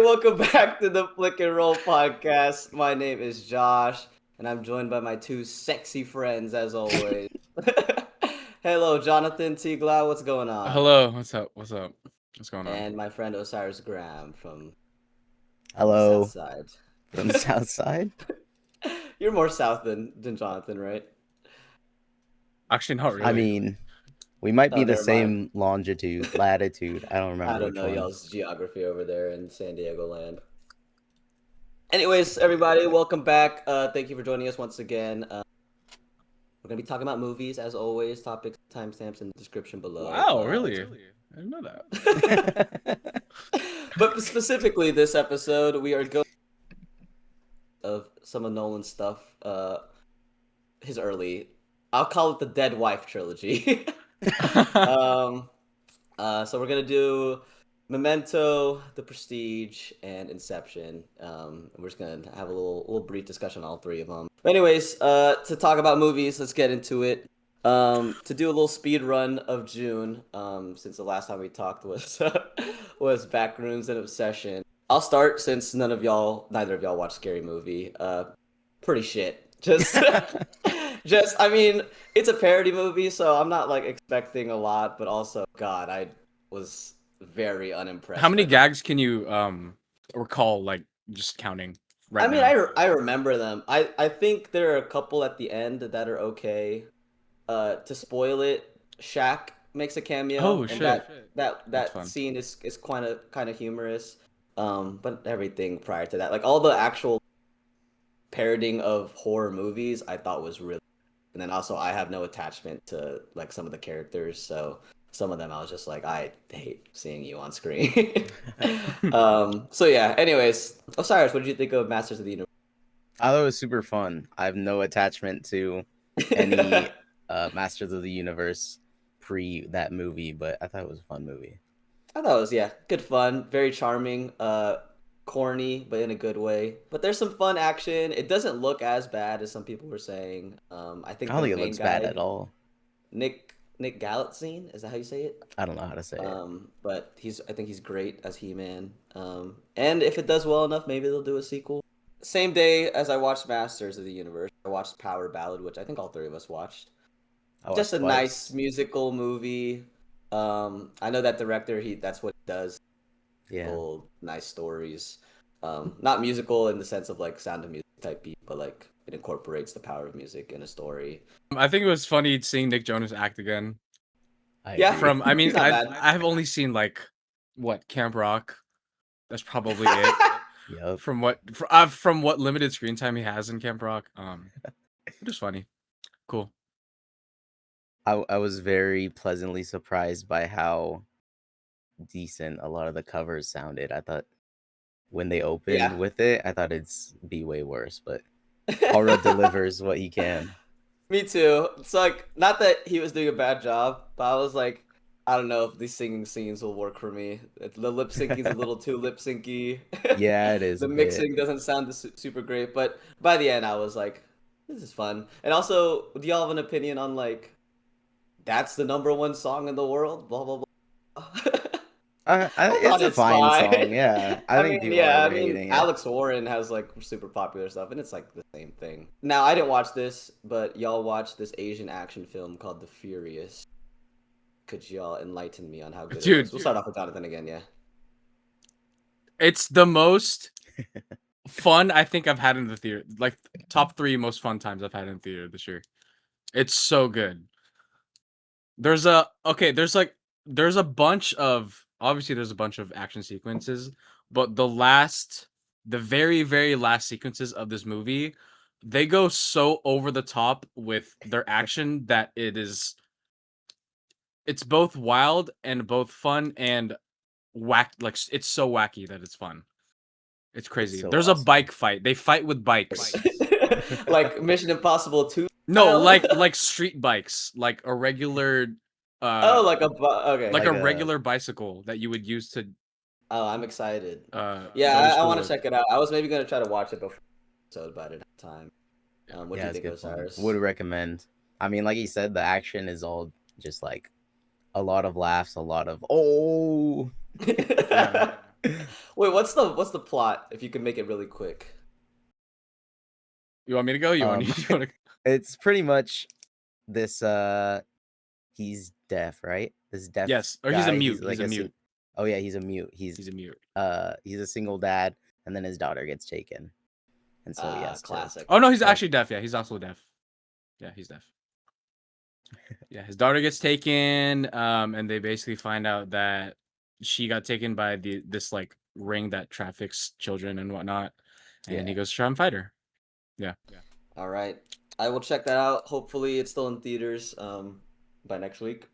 welcome back to the Flick and Roll podcast. My name is Josh, and I'm joined by my two sexy friends as always. Hello, Jonathan T. Glau, what's going on? Hello, what's up? What's up? What's going on? And my friend Osiris Graham from the South Hello, Side. from the South Side. You're more South than Jonathan, right? Actually, not really. I mean, we might be Oh, the never mind. same latitude. I don't remember I don't which know one. y'all's geography over there in San Diego land. Anyways, everybody, welcome back. Thank you for joining us once again. We're gonna be talking about movies as always. Topics, timestamps in the description below. Wow, really? I didn't know that. But specifically, this episode, we are going of some of Nolan's stuff. His early, I'll call it the Dead Wife trilogy. So we're gonna do Memento, The Prestige, and Inception. We're just gonna have a little brief discussion on all three of them. But anyways, to talk about movies, let's get into it. To do a little speed run of June, since the last time we talked was was Backrooms and Obsession. I'll start since neither of y'all watched Scary Movie. Pretty shit. I mean, it's a parody movie, so I'm not like expecting a lot, but also, God, I was very unimpressed. How many gags can you recall, like, just counting right I mean, now? I remember them. I think there are a couple at the end that are okay. To spoil it, Shaq makes a cameo, Oh, and shit. That's that fun. scene is kind of humorous. But everything prior to that, like all the actual parodying of horror movies, I thought was really. And then also, I have no attachment to like some of the characters, so some of them I was just like, I hate seeing you on screen. So yeah. Anyways, Osiris, what did you think of Masters of the Universe? I thought it was super fun. I have no attachment to any Masters of the Universe pre that movie, but I thought it was a fun movie. I thought it was good fun, very charming, corny, but in a good way. But there's some fun action. It doesn't look as bad as some people were saying. I I think don't the think it main looks bad guy, at all. Nick Galitzine, is that how you say it? I don't know how to say it. But I think he's great as He-Man. And if it does well enough, maybe they'll do a sequel. Same day as I watched Masters of the Universe, I watched Power Ballad, which I think all three of us watched. I watched Just a twice. nice musical movie. I know that director, that's what he does. Yeah. Nice stories. Not musical in the sense of like Sound of Music type beat, but like it incorporates the power of music in a story. I think it was funny seeing Nick Jonas act again. Yeah. Agree. I mean, He's not bad. I've only seen like Camp Rock. That's probably it. Yep. From what limited screen time he has in Camp Rock. It was funny. Cool. I was very pleasantly surprised by how decent a lot of the covers sounded. I thought when they opened with it, I thought it'd be way worse, but Horror delivers what he can. Me too. It's like not that he was doing a bad job, but I was like, I don't know if these singing scenes will work for me. The lip syncing's a little too lip syncy. Yeah, it is The a bit. mixing doesn't sound super great, but by the end, I was like, this is fun. And also, do y'all have an opinion on like, that's the #1 song in the world? Blah blah blah. It's a fine song, yeah. I think people are I mean, hating it. Alex Warren has like super popular stuff, and it's like the same thing. Now, I didn't watch this, but y'all watched this Asian action film called The Furious. Could y'all enlighten me on how good it was? We'll start off with Jonathan again, yeah. It's the most fun I think I've had in the theater. Like top 3 most fun times I've had in theater this year. It's so good. There's a bunch of action sequences, but the very, very last sequences of this movie, they go so over the top with their action that it's both wild and both fun and like it's so wacky that it's fun. It's crazy. so There's awesome. a bike fight. They fight with bikes. Like Mission Impossible 2? No, like street bikes, like a regular okay. like a regular bicycle that you would use to Oh, I'm excited. go Yeah, to I school want to with. check it out. I was maybe gonna try to watch it before the episode, but I didn't have time. What do you it's think, good fun. Osiris? Would recommend. I mean, like you said, the action is all just like a lot of laughs, a lot of Yeah. Wait, what's the plot? If you could make it really quick. You want me to go? You want to? It's pretty much this. He's deaf, right? This deaf. Yes, or guy, he's a mute. He's like He's a mute. Oh yeah, he's a mute. He's a mute. He's a single dad, and then his daughter gets taken, and so he has classic. Oh no, he's actually deaf. Yeah, he's also deaf. Yeah, he's deaf. Yeah, his daughter gets taken, and they basically find out that she got taken by this like ring that traffics children and whatnot, and he goes to try and fight her. Yeah. All right, I will check that out. Hopefully, it's still in theaters by next week.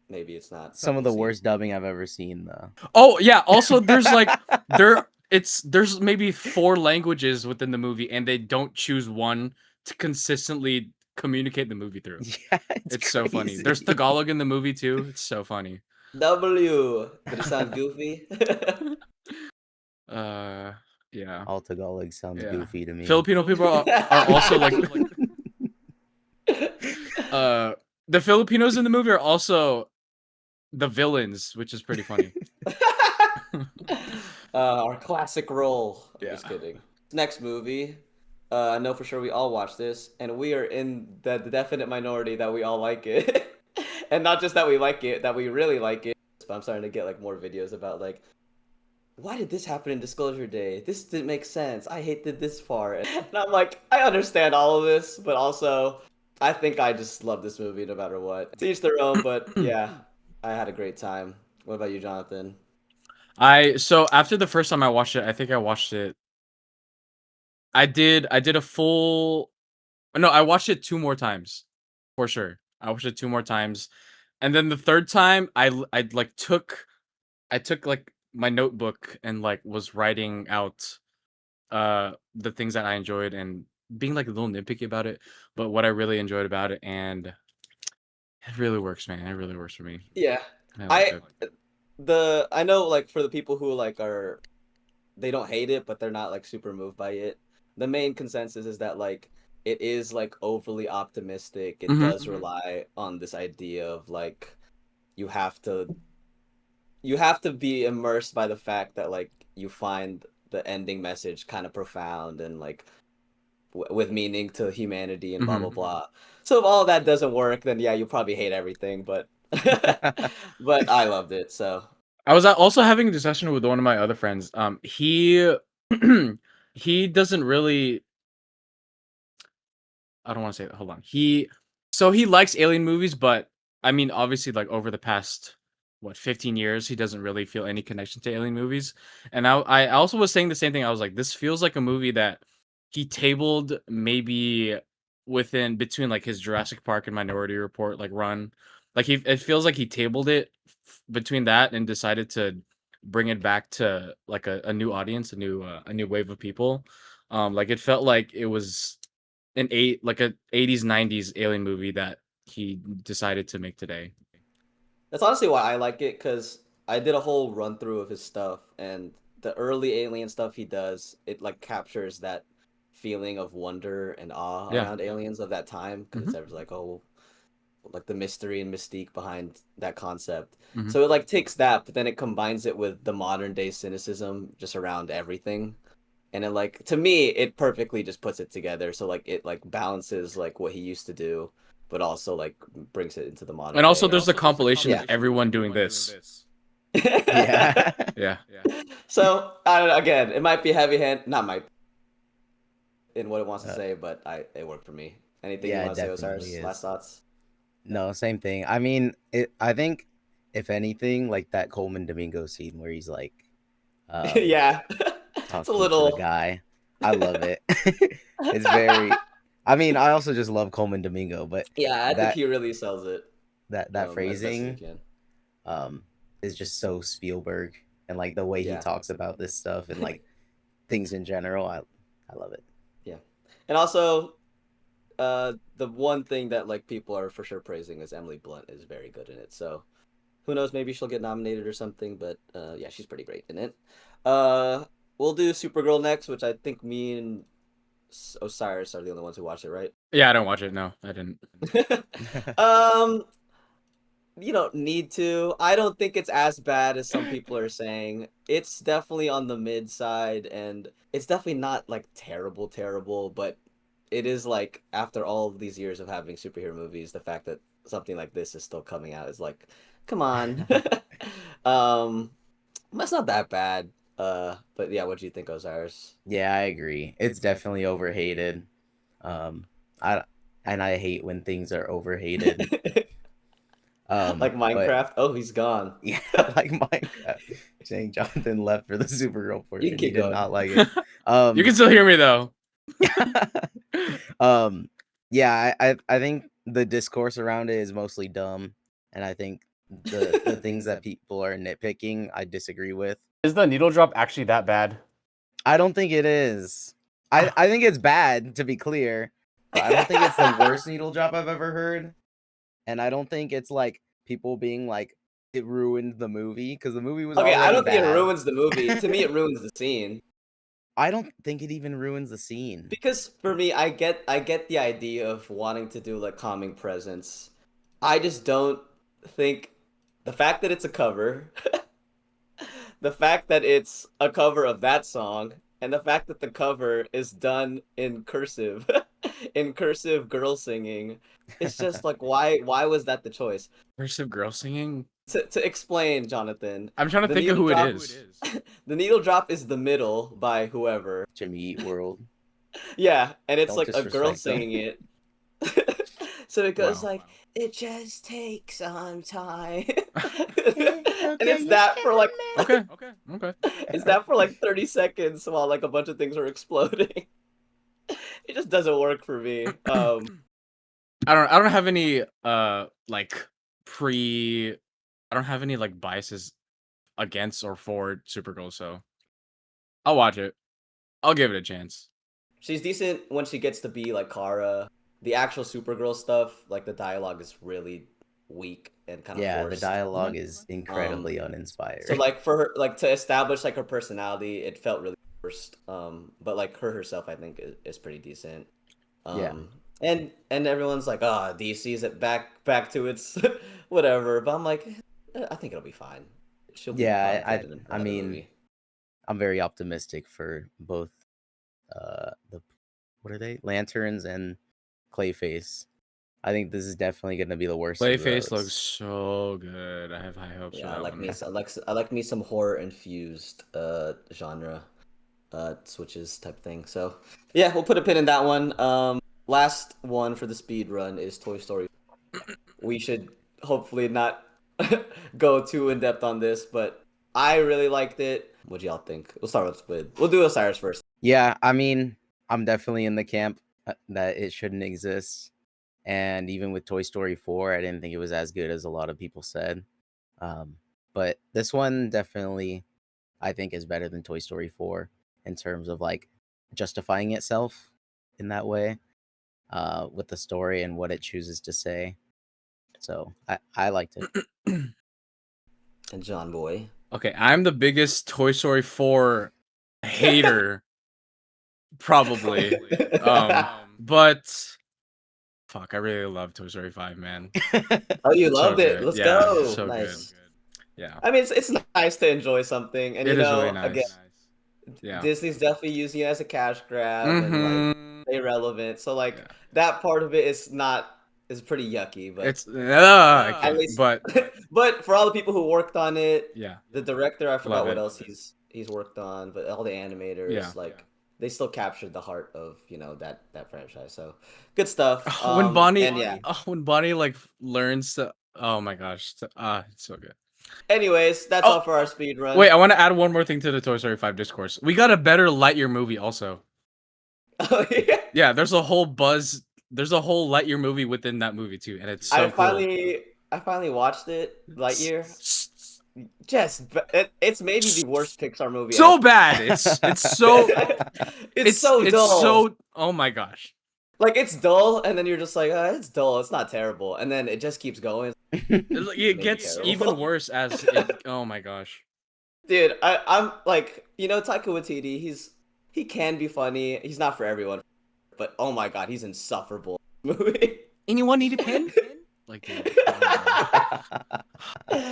Maybe it's not. Some of the worst dubbing I've ever seen, though. Oh yeah. Also, there's like there's maybe 4 languages within the movie, and they don't choose one to consistently communicate the movie through. Yeah, it's so funny. There's Tagalog in the movie too. It's so funny. W. Did it sound goofy? Yeah. All Tagalog sounds goofy to me. Filipino people are also like the Filipinos in the movie are also the villains, which is pretty funny. Our classic role. Yeah. Just kidding. Next movie. I know for sure we all watch this, and we are in the definite minority that we all like it. And not just that we like it, that we really like it. But I'm starting to get like more videos about like, why did this happen in Disclosure Day? This didn't make sense. I hated this part. And I'm like, I understand all of this, but also I think I just love this movie no matter what. To each their own, but yeah, I had a great time. What about you, Jonathan? So after the first time I watched it, I think I watched it. I did a full. No, I watched it 2 more times, for sure. I watched it 2 more times, and then the third time I like took like my notebook and like was writing out the things that I enjoyed and being like a little nitpicky about it, but what I really enjoyed about it, and it really works, man. It really works for me. Yeah, I know like for the people who like they don't hate it, but they're not like super moved by it. The main consensus is that like it is like overly optimistic. It does rely on this idea of like you have to be immersed by the fact that like you find the ending message kind of profound and like with meaning to humanity and blah blah blah. So if all that doesn't work, then yeah, you probably hate everything. But but I loved it. So I was also having a discussion with one of my other friends. He he doesn't really. I don't want to say that. Hold on. He likes alien movies, but I mean, obviously, like over the past 15 years, he doesn't really feel any connection to alien movies. And I also was saying the same thing. I was like, this feels like a movie that he tabled maybe between like his Jurassic Park and Minority Report like run. Like it feels like he tabled it between that and decided to bring it back to like a new audience, a new wave of people. Like it felt like it was like a 80s 90s alien movie that he decided to make today. That's honestly why I like it, because I did a whole run through of his stuff, and the early alien stuff he does, it like captures that feeling of wonder and awe around aliens of that time, because it's like, oh, like the mystery and mystique behind that concept. So it like takes that, but then it combines it with the modern day cynicism just around everything. And it like, to me, it perfectly just puts it together. So like it like balances like what he used to do, but also like brings it into the modern. And also day. there's a compilation of everyone doing this. Yeah. Yeah. So again, it might be heavy hand, not might in what it wants to say, but it worked for me. Anything you want to say, Osiris? Last thoughts? No, same thing. I mean, I think if anything, like that Coleman Domingo scene where he's like, yeah, it's a little to the guy. I love it. It's very. I mean, I also just love Coleman Domingo, but yeah, I think he really sells it. That phrasing, is just so Spielberg, and like the way he talks about this stuff and like things in general. I love it. Yeah, and also, the one thing that like people are for sure praising is Emily Blunt is very good in it. So, who knows? Maybe she'll get nominated or something. But yeah, she's pretty great in it. We'll do Supergirl next, which I think me and Osiris are the only ones who watch it, right? Yeah, I don't watch it. No, I didn't. you don't need to. I don't think it's as bad as some people are saying. It's definitely on the mid side, and it's definitely not like terrible, terrible, but it is like after all of these years of having superhero movies, the fact that something like this is still coming out is like, come on. um, that's not that bad. But yeah, what do you think, Osiris? Yeah, I agree. It's definitely overhated. I and I hate when things are overhated. Like But Minecraft? Oh, he's gone. yeah, like Minecraft. Saying Jonathan left for the Supergirl You can portion. He keep did going. not like it. You can still hear me though. Yeah, I think the discourse around it is mostly dumb, and I think the things that people are nitpicking, I disagree with. Is the needle drop actually that bad? I don't think it is. I think it's bad, to be clear, but I don't think it's the worst needle drop I've ever heard. And I don't think it's like people being like it ruined the movie, because the movie was Okay, I already don't think it bad. ruins the movie. To me, it ruins the scene. I don't think it even ruins the scene. Because for me, I get the idea of wanting to do like calming presence. I just don't think the fact that it's a cover, the fact that it's a cover of that song, and the fact that the cover is done in cursive, in cursive girl singing, it's just like why was that the choice? Cursive girl singing? To explain, Jonathan, I'm trying to the think of needle who it drop- is. the needle drop is the middle by whoever. Jimmy Eat World. Yeah, and it's Don't like a girl disrespect them. singing it. So it goes Wow. like, it just takes some time. Okay, And it's that for like Okay. it's that for like 30 seconds while like a bunch of things are exploding. It just doesn't work for me. I don't have any like I don't have any like biases against or for Supergirl, so I'll watch it. I'll give it a chance. She's decent when she gets to be like Kara. The actual Supergirl stuff, like the dialogue is really weak and kind of Yeah, the forced. dialogue is incredibly uninspired. So like for her, like to establish like her personality, it felt really forced. But like her herself, I think is pretty decent. Yeah. And everyone's like, oh, DC is it back to its whatever. But I'm like, I think it'll be fine. She'll be Yeah, probably good in I another mean, movie. I'm very optimistic for both the what are they? Lanterns and Clayface. I think this is definitely going to be the worst of Clayface those. looks so good. I have high hopes for Yeah, that one. I like me some horror infused genre switches type thing. So yeah, we'll put a pin in that one. Last one for the speed run is Toy Story. We should hopefully not go too in depth on this, but I really liked it. What do y'all think? We'll do Osiris first. Yeah, I mean, I'm definitely in the camp that it shouldn't exist. And even with Toy Story 4, I didn't think it was as good as a lot of people said. But this one definitely, I think, is better than Toy Story 4 in terms of like justifying itself in that way with the story and what it chooses to say. So I liked it. And John Boy. Okay, I'm the biggest Toy Story 4 hater, probably. But fuck, I really love Toy Story 5, man. Oh, you So loved it. good. Let's Yeah, go. so Nice. good. Yeah, I mean, it's nice to enjoy something, and it you is know, really nice. again, Yeah. Disney's definitely using it as a cash grab and like Mhm. stay relevant. So like Yeah. that part of it is pretty yucky, but It's I at can't, least but but for all the people who worked on it, yeah, the director, I forgot Love what it. else he's worked on, but all the animators, Yeah. like they still captured the heart of, you know, that franchise. So good stuff. when Bonnie, and yeah. when Bonnie like learns to, oh my gosh, it's so good. Anyways, that's all for our speed run. Wait, I want to add one more thing to the Toy Story 5 discourse. We got a better Lightyear movie also. Oh, yeah. Yeah, there's a whole Lightyear movie within that movie too, and it's so cool. I finally watched it, Lightyear. It's maybe the worst Pixar movie. So bad. It's so it's so dull. It's so, oh my gosh. Like it's dull, and then you're just like, it's dull. It's not terrible, and then it just keeps going. It gets terrible. even worse as it, oh my gosh. Dude, I'm like, you know, Taika Waititi, he can be funny. He's not for everyone, but oh my god, he's insufferable in the movie. Anyone need a pen? Like, dude, I don't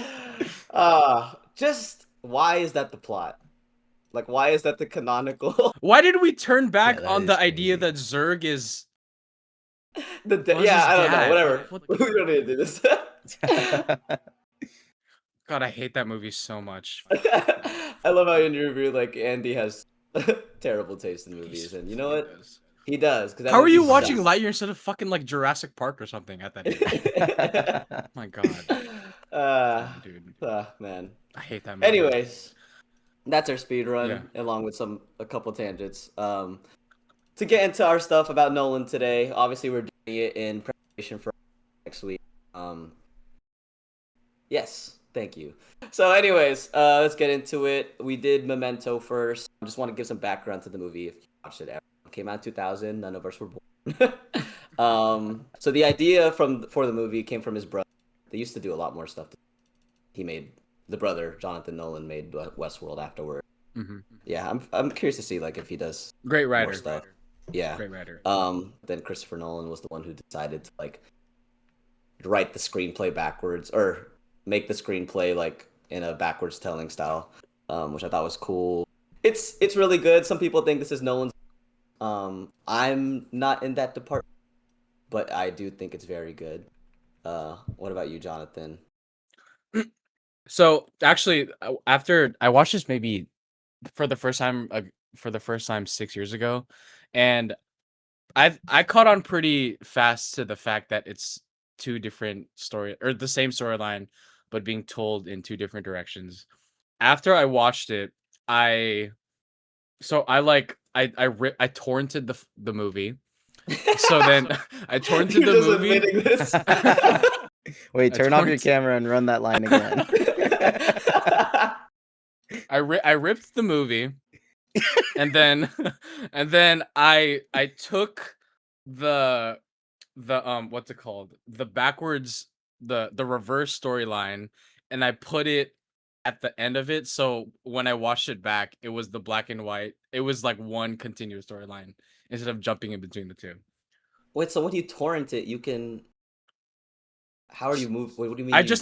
know. Just why is that the plot? Like, why is that the canonical? Why did we turn back that on is the idea crazy. that Zurg is Yeah, his I don't know. dad? Whatever. What? We don't need to do this. God, I hate that movie so much. I love how in your review, like Andy has terrible taste in movies, He's and you know fucking what? does. He does because that How are movie you watching sucks. Lightyear instead of fucking like Jurassic Park or something at that age? My God, uh, dude, man. I hate that movie. Anyways, that's our speed Yeah. run, along with a couple tangents. To get into our stuff about Nolan today, obviously we're doing it in preparation for next week. Yes, thank you. So, anyways, let's get into it. We did Memento first. I just want to give some background to the movie. If you watched it, it came out in 2000. None of us were born. So the idea for the movie came from his brother. They used to do a lot more stuff. He made the brother Jonathan Nolan made Westworld afterward. Mm-hmm. Yeah, I'm curious to see like if he does Great writer. more stuff. Yeah. Great writer. Then Christopher Nolan was the one who decided to like write the screenplay backwards or make the screenplay like in a backwards telling style, which I thought was cool. It's really good. Some people think this is Nolan's. I'm not in that department, but I do think it's very good. What about you, Jonathan? So actually, after I watched this maybe for the first time 6 years ago, and I caught on pretty fast to the fact that it's two different story or the same storyline, but being told in two different directions. After I watched it, I I torrented the movie. So then I torrented You're the just movie. admitting this. Wait, turn off your camera and run that line again. I ripped the movie, and then I took the what's it called, the backwards, the reverse storyline, and I put it at the end of it. So when I watched it back, it was the black and white. It was like one continuous storyline instead of jumping in between the two. Wait, so when you torrent it, you can. How are you move? What do you mean? I just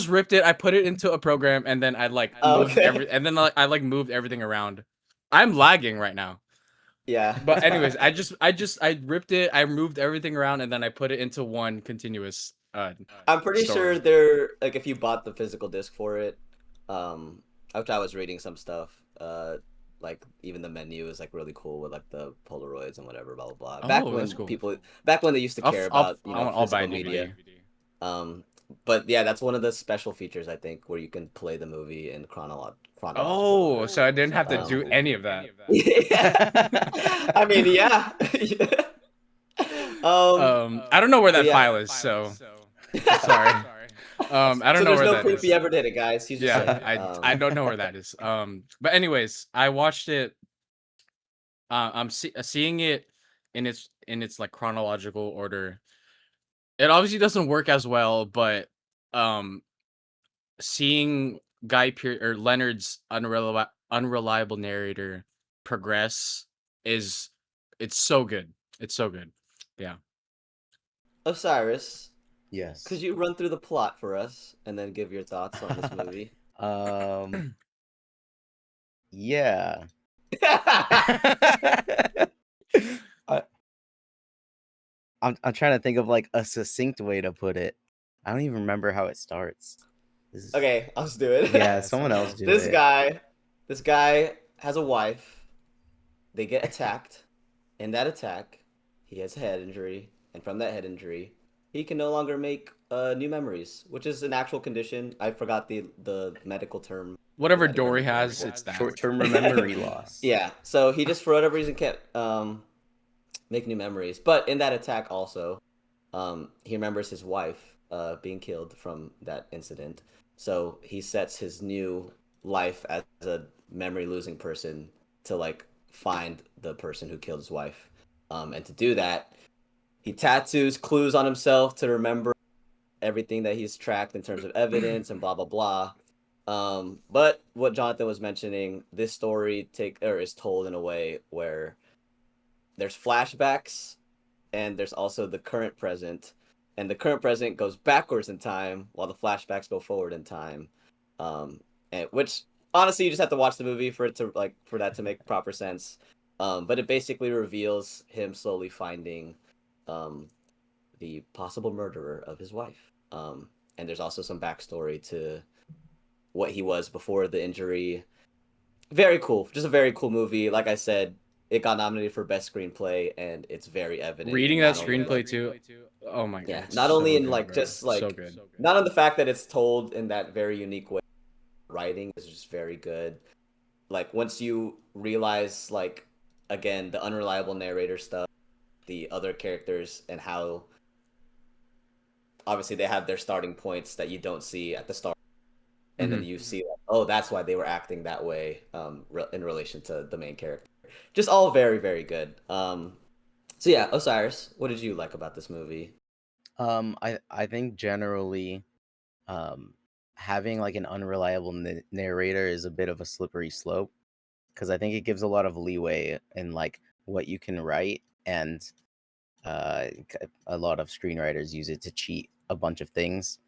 ripped it. I put it into a program, and then I like moved I like moved everything around. I'm lagging right now. Yeah. But anyways, I ripped it. I moved everything around, and then I put it into one continuous. I'm pretty story. sure they're like if you bought the physical disc for it, which I was reading some stuff, like even the menu is like really cool with like the Polaroids and whatever, blah blah blah. Oh, that's cool. Back when they used to care about I'll buy physical a media. DVD. But yeah, that's one of the special features I think where you can play the movie in chronological Oh, order. so I didn't have to do any of that. Yeah. I mean, yeah. I don't know where that file is, so sorry. I don't know where that is. There's no proof he ever did it, guys. He's just saying. I don't know where that is. But anyways, I watched it. I'm seeing it in its like chronological order. It obviously doesn't work as well, but seeing Leonard's unreliable narrator progress it's so good. It's so good. Yeah. Osiris. Yes. Could you run through the plot for us and then give your thoughts on this movie? Yeah. I'm trying to think of like a succinct way to put it. I don't even remember how it starts. Okay, I'll just do it. Yeah, someone else do this it. This guy has a wife. They get attacked. In that attack, he has a head injury, and from that head injury, he can no longer make new memories, which is an actual condition. I forgot the medical term. Whatever Dory has, it's that. Short-term memory loss. Yeah, so he just for whatever reason can't make new memories. But in that attack also, he remembers his wife being killed from that incident. So he sets his new life as a memory losing person to like find the person who killed his wife. And to do that, he tattoos clues on himself to remember everything that he's tracked in terms of evidence and blah blah blah. But what Jonathan was mentioning, this story is told in a way where there's flashbacks and there's also the current present, and the current president goes backwards in time while the flashbacks go forward in time. And which honestly you just have to watch the movie for it to for that to make proper sense. But it basically reveals him slowly finding the possible murderer of his wife. And there's also some backstory to what he was before the injury. Very cool. Just a very cool movie. Like I said, it got nominated for best screenplay, and it's very evident. Reading that screenplay too. Oh my god. Yeah, not only in like just like so good. Not on the fact that it's told in that very unique way. Writing is just very good. Like once you realize like again the unreliable narrator stuff, the other characters and how obviously they have their starting points that you don't see at the start, and then you see like, oh, that's why they were acting that way in relation to the main character. Just all very, very good. So yeah, Osiris, what did you like about this movie? I think generally, having like an unreliable narrator is a bit of a slippery slope, because I think it gives a lot of leeway in like what you can write, and a lot of screenwriters use it to cheat a bunch of things.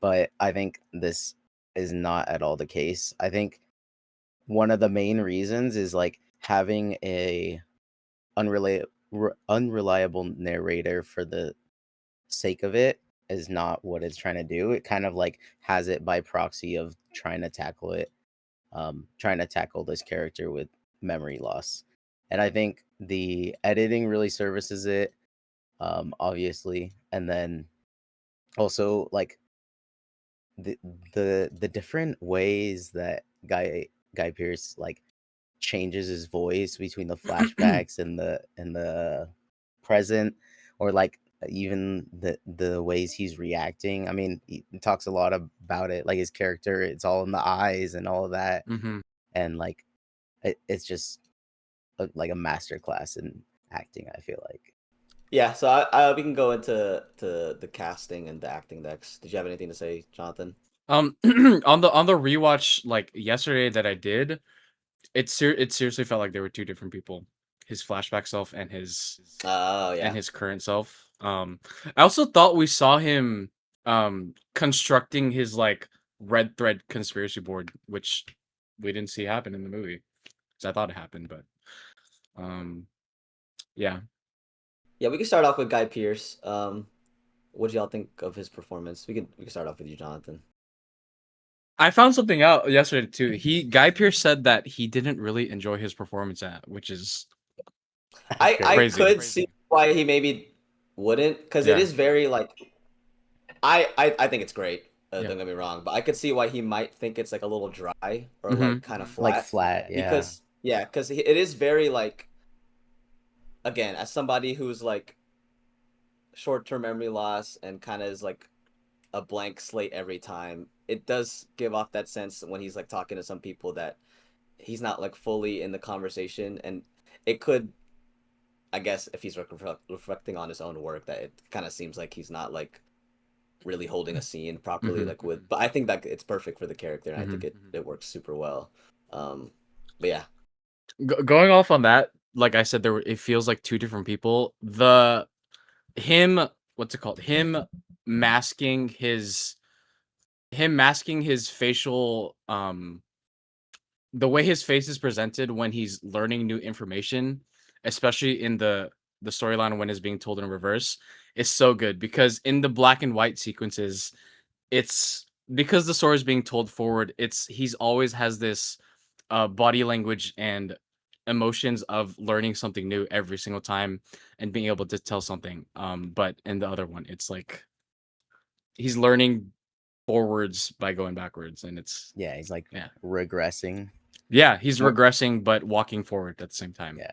But I think this is not at all the case. I think one of the main reasons is like having a unreliable narrator for the sake of it is not what it's trying to do. It kind of like has it by proxy of trying to tackle this character with memory loss. And I think the editing really services it, obviously. And then also like the the different ways that Guy Pearce like changes his voice between the flashbacks and the present, or like even the ways he's reacting. I mean, he talks a lot about it, like his character, it's all in the eyes and all of that. And like it's just like a master class in acting, I feel like. Yeah, so we can go into the casting and the acting next. Did you have anything to say, Jonathan? On the rewatch like yesterday that I did, it seriously felt like there were two different people, his flashback self and his current self. I also thought we saw him constructing his like red thread conspiracy board, which we didn't see happen in the movie, because I thought it happened, but yeah. Yeah, we can start off with Guy Pearce. What do y'all think of his performance? We can start off with you, Jonathan. I found something out yesterday too. Guy Pearce said that he didn't really enjoy his performance which is I could see why he maybe wouldn't, because it is very like I think it's great. Don't get me wrong, but I could see why he might think it's like a little dry or like kind of flat. Like flat, yeah. Because it is very like, again, as somebody who's like short-term memory loss and kind of is like a blank slate every time, it does give off that sense when he's like talking to some people that he's not like fully in the conversation, and it could, I guess, if he's reflecting on his own work, that it kind of seems like he's not like really holding a scene properly, like with. But I think that it's perfect for the character, and I think it works super well. But yeah, going off on that, like I said, it feels like two different people. What's it called? Him masking his facial, the way his face is presented when he's learning new information, especially in the storyline when it's being told in reverse, is so good, because in the black and white sequences, it's because the story is being told forward, he's always has this body language and emotions of learning something new every single time and being able to tell something. But in the other one, it's like he's learning forwards by going backwards, and he's like regressing. Yeah, he's regressing but walking forward at the same time. Yeah.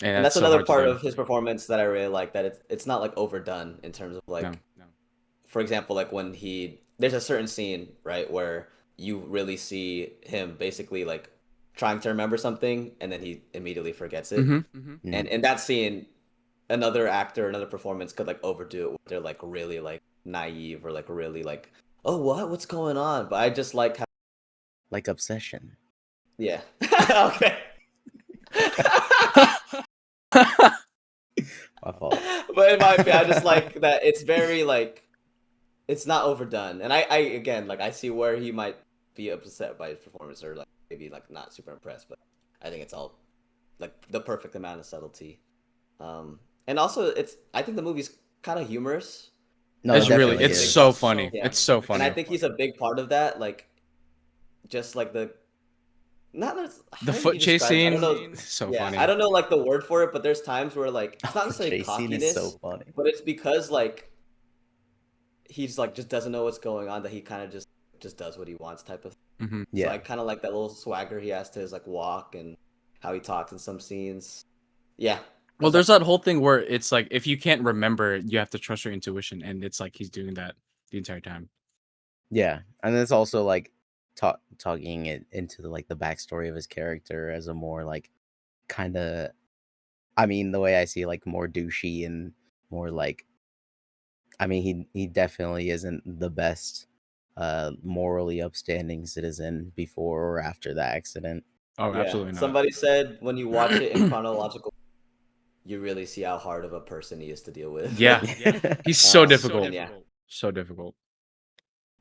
And that's another part of his performance that I really like, that it's not like overdone in terms of like, no. For example, like when there's a certain scene, right, where you really see him basically like trying to remember something and then he immediately forgets it. And in that scene, another performance could like overdo it, where they're like really like naive or like really like, oh, what's going on? But I just like how, like Obsession. Yeah. Okay. My fault. But in my opinion, I just like that it's very like it's not overdone, and I again like I see where he might be upset by his performance or like maybe like not super impressed, but I think it's all like the perfect amount of subtlety. And also I think the movie's kind of humorous. No, it definitely it's is. so funny. Yeah. It's so And I funny. think he's a big part of that. Like, just like the not The how foot you chase describe it? I don't scene, know. so Yeah, funny. I don't know like the word for it, but there's times where like it's not The necessarily chase scene is so cockiness, funny. but it's because like he's like just doesn't know what's going on that he kind of just does what he wants type of. Mm-hmm. Yeah. So I kind of like that little swagger he has to his like walk and how he talks in some scenes. Yeah. Well, there's that whole thing where it's like if you can't remember, you have to trust your intuition, and it's like he's doing that the entire time. Yeah, and it's also like talking it into the backstory of his character as a more like kind of, I mean, the way I see like more douchey and more like, I mean, he definitely isn't the best morally upstanding citizen before or after the accident. Oh, Yeah. absolutely not. Somebody said when you watch it in chronological, you really see how hard of a person he is to deal with. Yeah, he's so Um, difficult. and yeah. So difficult.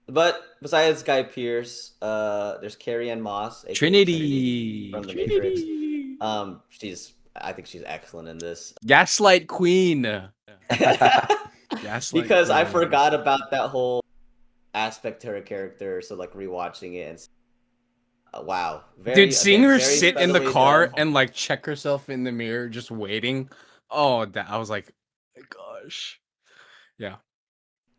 But besides Guy Pearce, there's Carrie Ann Moss, aka Trinity from The Matrix. I think she's excellent in this. Gaslight Queen. Gaslight Because I Queen. forgot about that whole aspect to her character, so like rewatching it and wow, Dude, seeing her very sit in the subtly car done. and like check herself in the mirror, just waiting. Oh, that I was like, gosh, yeah.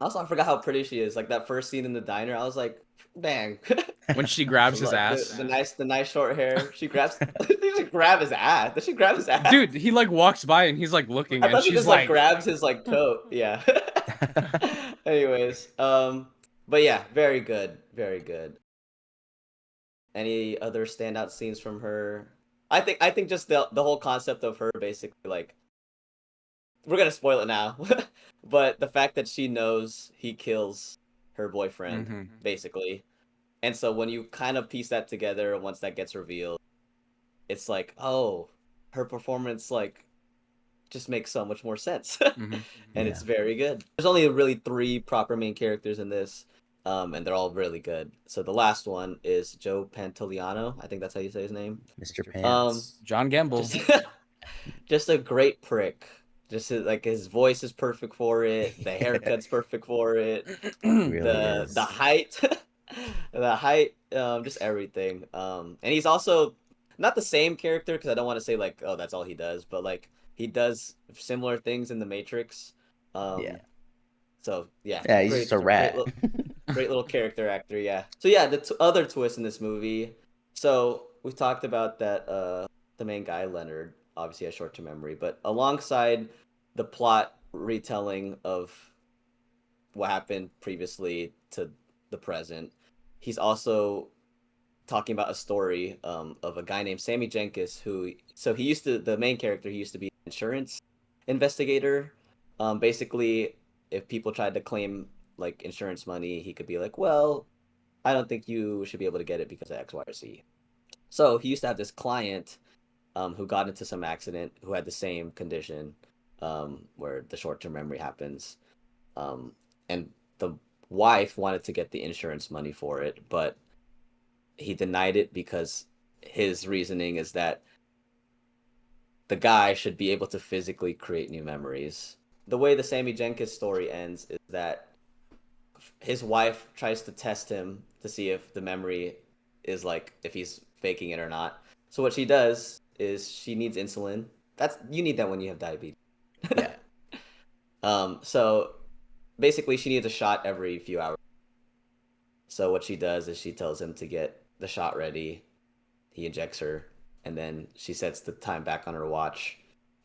Also, I forgot how pretty she is. Like that first scene in the diner, I was like, dang. When she grabs his Like, ass, the nice short hair. She grabs. She just grab his ass. Does she grab his ass? dude, he like walks by and he's like looking, I and thought she she's just like grabs his like coat. Yeah. Anyways, but yeah, very good, very good. Any other standout scenes from her? I think just the whole concept of her basically like we're gonna spoil it now, but the fact that she knows he kills her boyfriend basically, and so when you kind of piece that together once that gets revealed, it's like oh, her performance like just makes so much more sense, and it's very good. There's only really 3 proper main characters in this. And they're all really good. So the last one is Joe Pantoliano. I think that's how you say his name. Mr. Pants. John Gamble. Just a great prick. Just like his voice is perfect for it. The haircut's perfect for it. Really The height, the height, just everything. And he's also not the same character because I don't want to say like oh that's all he does, but like he does similar things in the Matrix. Yeah. So yeah, Yeah, he's just a rat. Great little character actor, yeah. So yeah, the other twist in this movie. So we talked about that. The main guy Leonard obviously has short-term memory, but alongside the plot retelling of what happened previously to the present, he's also talking about a story of a guy named Sammy Jenkins who. So he used to the main character. He used to be an insurance investigator. Basically, if people tried to claim like insurance money, he could be like, well, I don't think you should be able to get it because of X, Y, or Z. So he used to have this client who got into some accident who had the same condition where the short term memory happens. And the wife wanted to get the insurance money for it, but he denied it because his reasoning is that the guy should be able to physically create new memories. The way the Sammy Jenkins story ends is that his wife tries to test him to see if the memory is like if he's faking it or not. So what she does is she needs insulin. That's you need that when you have diabetes. Yeah. So basically she needs a shot every few hours. So what she does is she tells him to get the shot ready. He injects her, and then she sets the time back on her watch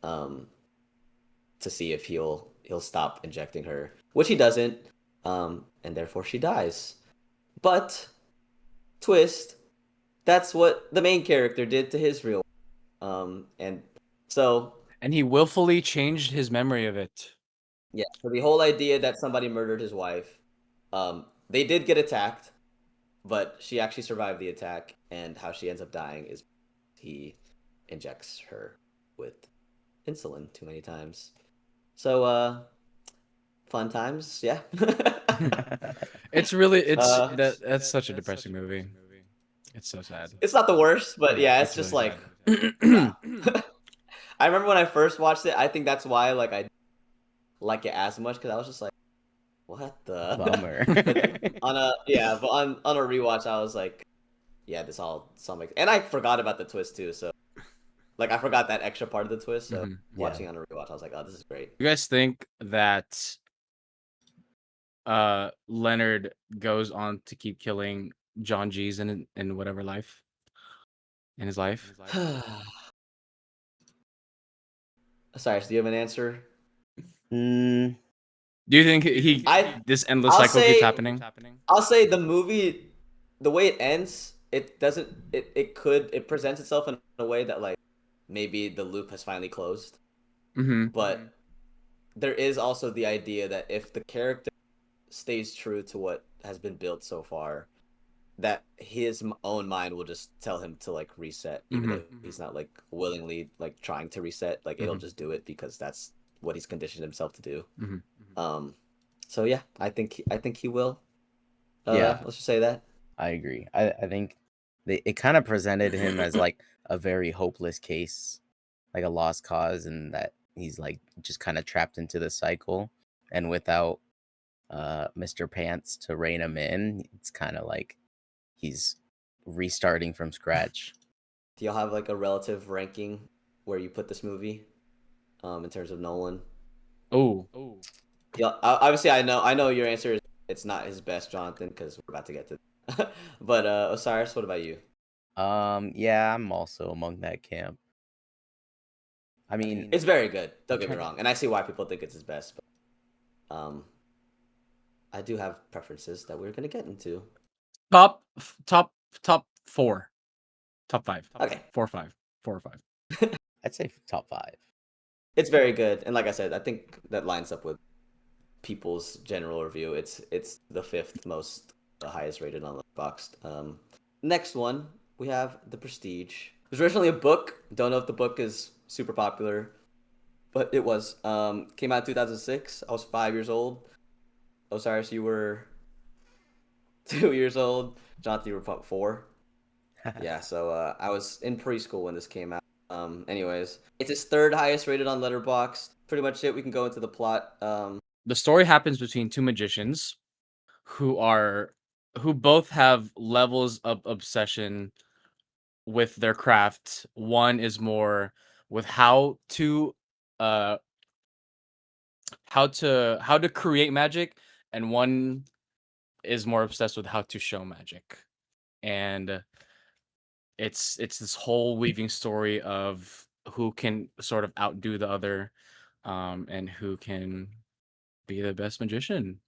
to see if he'll stop injecting her, which he doesn't, and therefore she dies. But twist, that's what the main character did to his real, and so And he willfully changed his memory of it. yeah. So the whole idea that somebody murdered his wife, they did get attacked, but she actually survived the attack, and how she ends up dying is he injects her with insulin too many times. So fun times, yeah. It's really Uh, that's such a depressing movie. It's so sad. it's not the worst, but yeah, it's It's just really like sad. I remember when I first watched it. I think that's why like I like it as much because I was just like, what the Bummer. but on a rewatch, I was like, yeah, this all makes, and I forgot about the twist too. So like I forgot that extra part of the twist. So Yeah. watching on a rewatch, I was like, oh, this is great. You guys think that Leonard goes on to keep killing John G's in whatever life in his life? Sorry, so do you have an answer? Mm, Do you think he this endless I'll cycle keeps say happening? I'll say the movie, the way it ends, it doesn't. It presents itself in a way that like maybe the loop has finally closed, Mm-hmm. but there is also the idea that if the character stays true to what has been built so far, that his own mind will just tell him to like reset, even though he's not like willingly like trying to reset. Like it'll just do it because that's what he's conditioned himself to do. Um, so yeah, I think he will. Yeah. Let's just say that. I agree. I think it kind of presented him as like a very hopeless case, like a lost cause, and that he's like just kind of trapped into the cycle. And without Mr. Pants to rein him in, it's kind of like he's restarting from scratch. Do y'all have like a relative ranking where you put this movie, in terms of Nolan? Oh, Yeah, obviously I know your answer is it's not his best, Jonathan, because we're about to get to. But Osiris, what about you? Yeah, I'm also among that camp. I mean, It's very good. Don't I'm get me trying. wrong, and I see why people think it's his best. But I do have preferences that we're gonna get into. top top four, top five, Okay, 4 or 5, 4 or 5. I'd say top 5. it's very good, and like I said, I think that lines up with people's general review. It's the fifth most, the highest rated on Letterboxd. Next one we have The Prestige. It was originally a book. Don't know if the book is super popular, but it was. Came out in 2006. I was 5 years old. Osiris, you were 2 years old. Jonathan, you were about 4. Yeah, so I was in preschool when this came out. Anyways, it's his third highest rated on Letterboxd. Pretty much it. We can go into the plot. The story happens between two magicians who both have levels of obsession with their craft. One is more with uh how to create magic, and one is more obsessed with how to show magic. And it's this whole weaving story of who can sort of outdo the other, and who can be the best magician.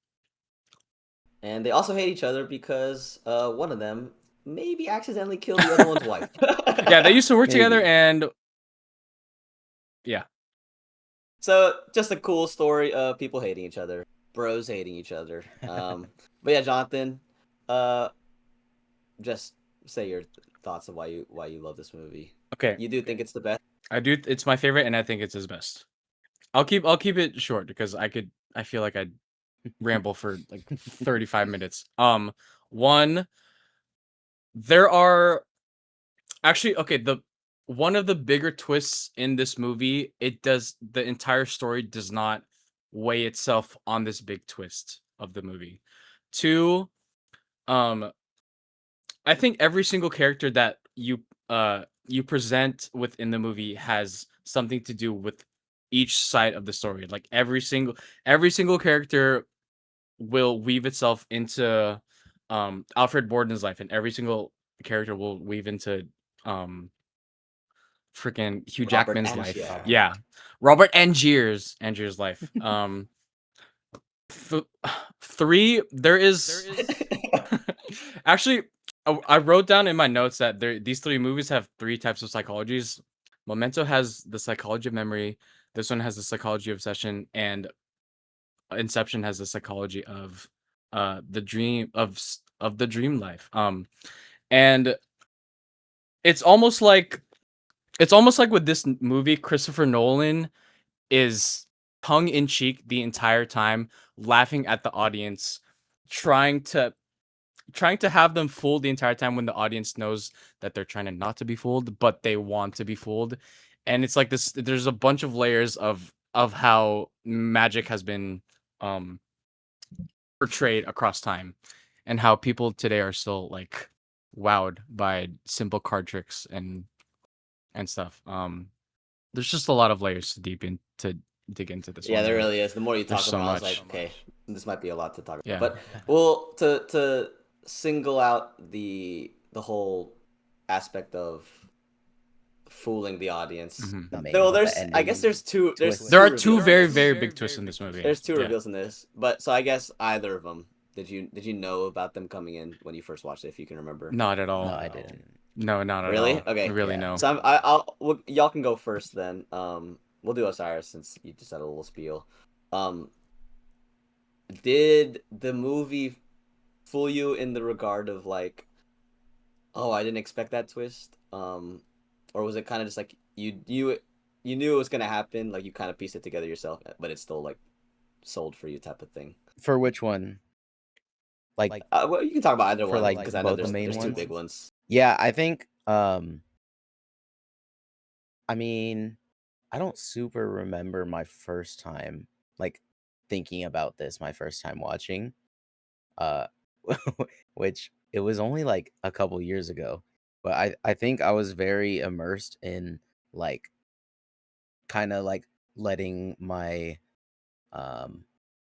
And they also hate each other because one of them maybe accidentally killed the other one's wife. Yeah, they used to work together, Maybe. and yeah. So just a cool story of people hating each other, bros hating each other. But yeah, Jonathan, uh, just say your thoughts of why you love this movie. Okay, You do think it's the best? I do. It's my favorite, and I think it's his best. I'll keep it short because I feel like I'd ramble for like 35 minutes. One, there are actually, okay, the one of the bigger twists in this movie, the entire story does not weigh itself on this big twist of the movie. Two, um I think every single character that you present within the movie has something to do with each side of the story. Like every single character will weave itself into Alfred Borden's life, and every single character will weave into um freaking Hugh Robert Jackman's life. Angier. Yeah. Robert Angier's life. Th- 3, there is actually, I wrote down in my notes that these 3 movies have 3 types of psychologies. Memento has the psychology of memory. This one has the psychology of obsession, and Inception has the psychology of the dream of the dream life. And it's almost like with this movie, Christopher Nolan is tongue in cheek the entire time, laughing at the audience, trying to have them fooled the entire time when the audience knows that they're trying to not to be fooled, but they want to be fooled. And it's like this, there's a bunch of layers of how magic has been portrayed across time, and how people today are still like wowed by simple card tricks and stuff. There's just a lot of layers to dig into this one. Yeah, there really is. The more you talk so about it, I was much. like, okay, this might be a lot to talk about. Yeah. But well, to single out the whole aspect of fooling the audience. Mhm. Well, there's I guess there's two. There are two reveals. very, very big twists in this movie. There's two Yeah. reveals in this, but so I guess either of them. Did you know about them coming in when you first watched it? If you can remember. Not at all. No, I didn't. No, not at Really? all. Okay. Really, Yeah. no. So y'all can go first then. We'll do Osiris since you just had a little spiel. Did the movie fool you in the regard of like, oh, I didn't expect that twist? Or was it kind of just like you knew it was gonna happen, like you kind of pieced it together yourself, but it's still like sold for you type of thing? For which one? Like, Well, you can talk about either for, one like, because I know both the there's main two ones? big ones. yeah, I think. I mean, I don't super remember my first time, like, thinking about this. My first time watching, uh, which it was only like a couple years ago, but I think I was very immersed in like kind of like letting my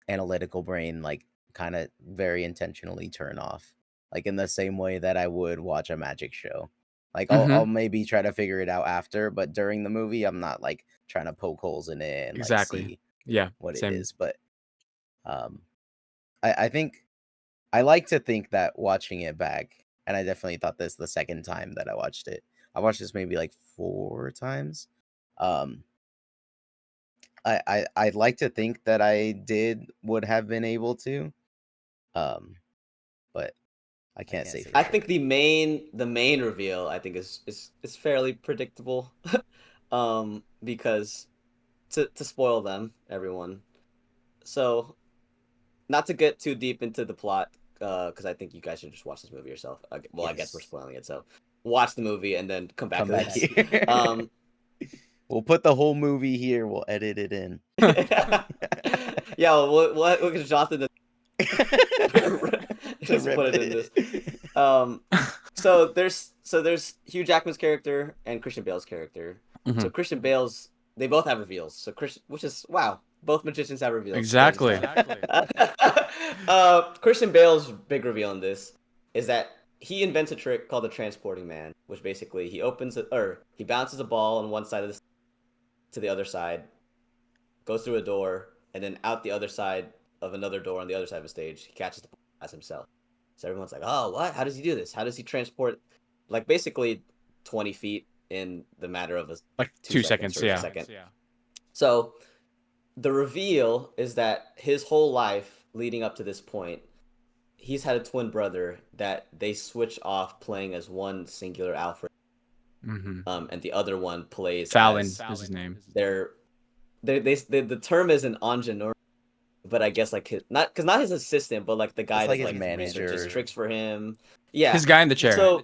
analytical brain like kind of very intentionally turn off, like in the same way that I would watch a magic show. Like I'll maybe try to figure it out after, but during the movie I'm not like trying to poke holes in it and like Exactly. see Yeah. what Same. it is. But I think I like to think that watching it back, and I definitely thought this the second time that I watched it. I watched this maybe like 4 times. I'd like to think that I would have been able to, but I can't say. I think the main reveal I think is fairly predictable, because to spoil them everyone. So, not to get too deep into the plot, because I think you guys should just watch this movie yourself. Well, I guess we're spoiling it, so watch the movie and then come back to this. Here. We'll put the whole movie here. We'll edit it in. Yeah, we'll get Jonathan to just rip put it in this. So there's Hugh Jackman's character and Christian Bale's character. Mhm. So Christian Bale's, they both have reveals. So which is wow, both magicians have reveals. Exactly. Christian Bale's big reveal in this is that he invents a trick called the transporting man, which basically he bounces a ball on one side of to the other side, goes through a door, and then out the other side of another door on the other side of the stage, he catches the ball as himself. So everyone's like, oh, what? How does he do this? How does he transport, like, basically 20 feet in the matter of like 2 seconds, yeah. So the reveal is that his whole life leading up to this point, he's had a twin brother that they switch off playing as one singular Alfred. And the other one plays Fallon is his name. The term is an ingenieur, but I guess like not his assistant, but like the guy like that his manager, researches tricks for him. Yeah, his guy in the chair. So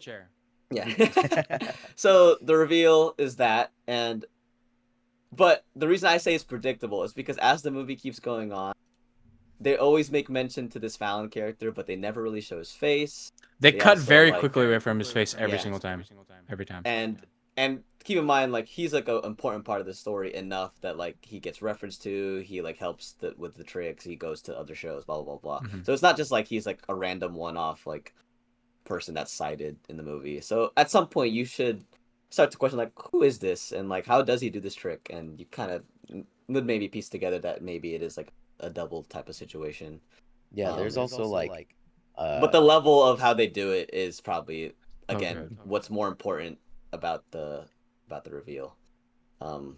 yeah, so the reveal is that, but the reason I say it's predictable is because as the movie keeps going on, they always make mention to this Fallon character, but they never really show his face. They cut very quickly away from his face every single time. Every time. And keep in mind, like, he's like an important part of the story enough that like he gets referenced to, he like helps with the tricks, he goes to other shows, blah blah blah blah. So it's not just like he's like a random one-off like person that's cited in the movie. So at some point you should start to question like, who is this and like how does he do this trick? And you kind of would maybe piece together that maybe it is like a double type of situation. Yeah, there's also like but the level of how they do it is probably again what's more important about the reveal. And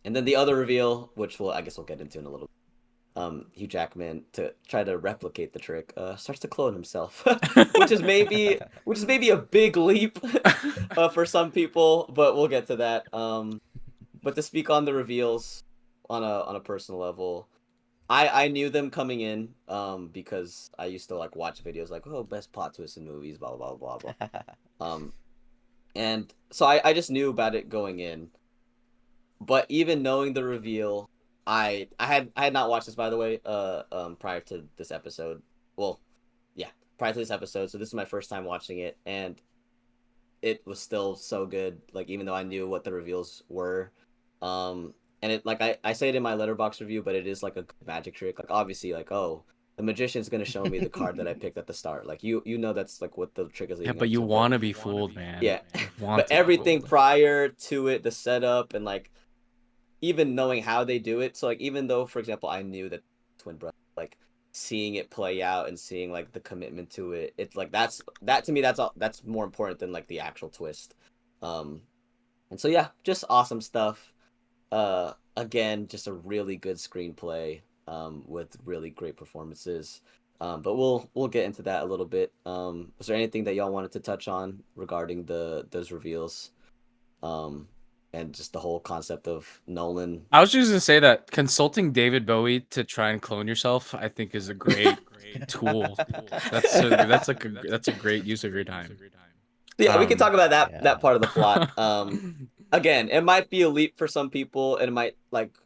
then the other reveal, which I guess we'll get into in a little bit. Hugh Jackman, to try to replicate the trick, starts to clone himself, which is maybe a big leap for some people, but we'll get to that. But to speak on the reveals, on a personal level. I knew them coming in because I used to like watch videos like, oh, best plot twists in movies, blah blah blah blah blah. And so I just knew about it going in. But even knowing the reveal, I had not watched this, by the way, prior to this episode. Well, yeah, prior to this episode. So this is my first time watching it, and it was still so good. Like, even though I knew what the reveals were, and it, like, I say it in my Letterboxd review, but it is like a good magic trick. Like, obviously, like, oh, the magician's gonna show me the card that I picked at the start. Like, you know that's like what the trick is Yeah, leading but up you to. But want to be fooled, man. yeah, You want but to be everything fooled. prior to it, the setup and like even knowing how they do it. So like even though, for example, I knew that twin brother, like seeing it play out and seeing like the commitment to it, it's like that to me that's more important than like the actual twist. Um, and so yeah, just awesome stuff. Again, just a really good screenplay. With really great performances. But we'll get into that a little bit. Was there anything that y'all wanted to touch on regarding those reveals? Um, and just the whole concept of Nolan. I was just gonna say that consulting David Bowie to try and clone yourself, I think, is a great tool. That's a great use of your time. Yeah, we can talk about that Yeah. that part of the plot. Again, it might be a leap for some people, and it might like.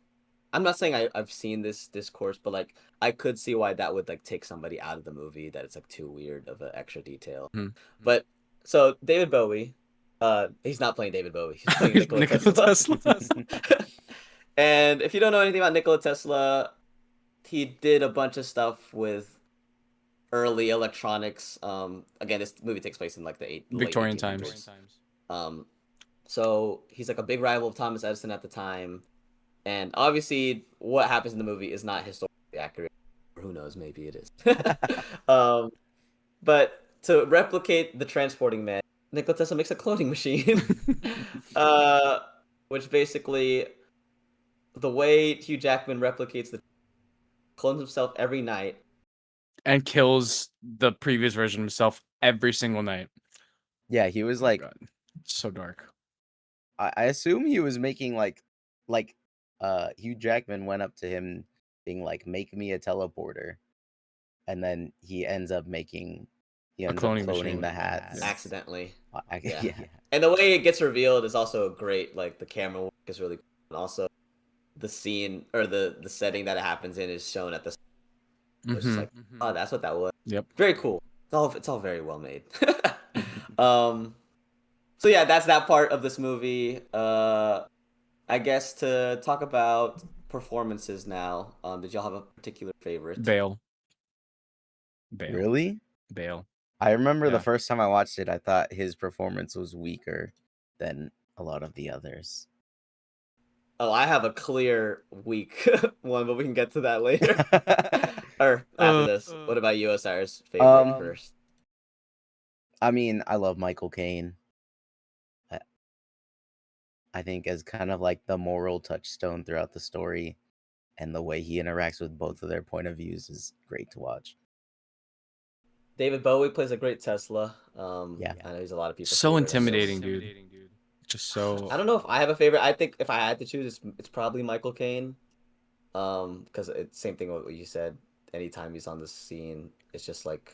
I'm not saying I've seen this discourse, but like I could see why that would like take somebody out of the movie, that it's like too weird of an extra detail. Mhm. But so David Bowie, he's not playing David Bowie. He's playing Nikola Nikola Tesla. Tesla. And if you don't know anything about Nikola Tesla, he did a bunch of stuff with early electronics. Again, this movie takes place in like the late Victorian 1800s. times. So he's like a big rival of Thomas Edison at the time. And obviously, what happens in the movie is not historically accurate. Or who knows? Maybe it is. But to replicate the transporting man, Nikola Tesla makes a cloning machine, which basically the way Hugh Jackman replicates the clones himself every night. And kills the previous version of himself every single night. Yeah, he was Oh my like, God. So dark. I assume he was making like Hugh Jackman went up to him being like, make me a teleporter, and then he ends up cloning machine. the hats Accidentally. Yeah. Yeah. And the way it gets revealed is also great. Like the camera work is really cool. And also the scene or the setting that it happens in is shown at the it's just like, oh, that's what that was. Yep. Very cool. It's all very well made. So yeah, that's that part of this movie. I guess to talk about performances now. Did y'all have a particular favorite? Bale. Really? Bale. I remember the Yeah. first time I watched it, I thought his performance was weaker than a lot of the others. Oh, I have a clear weak one, but we can get to that later. Or after this. What about you, Osiris? Favorite first? I mean, I love Michael Caine. I think as kind of like the moral touchstone throughout the story, and the way he interacts with both of their point of views is great to watch. David Bowie plays a great Tesla. Yeah. I know he's a lot of people. So intimidating, dude. Just so. I don't know if I have a favorite. I think if I had to choose, it's probably Michael Caine. Because it's same thing with what you said. Anytime he's on the scene, it's just like,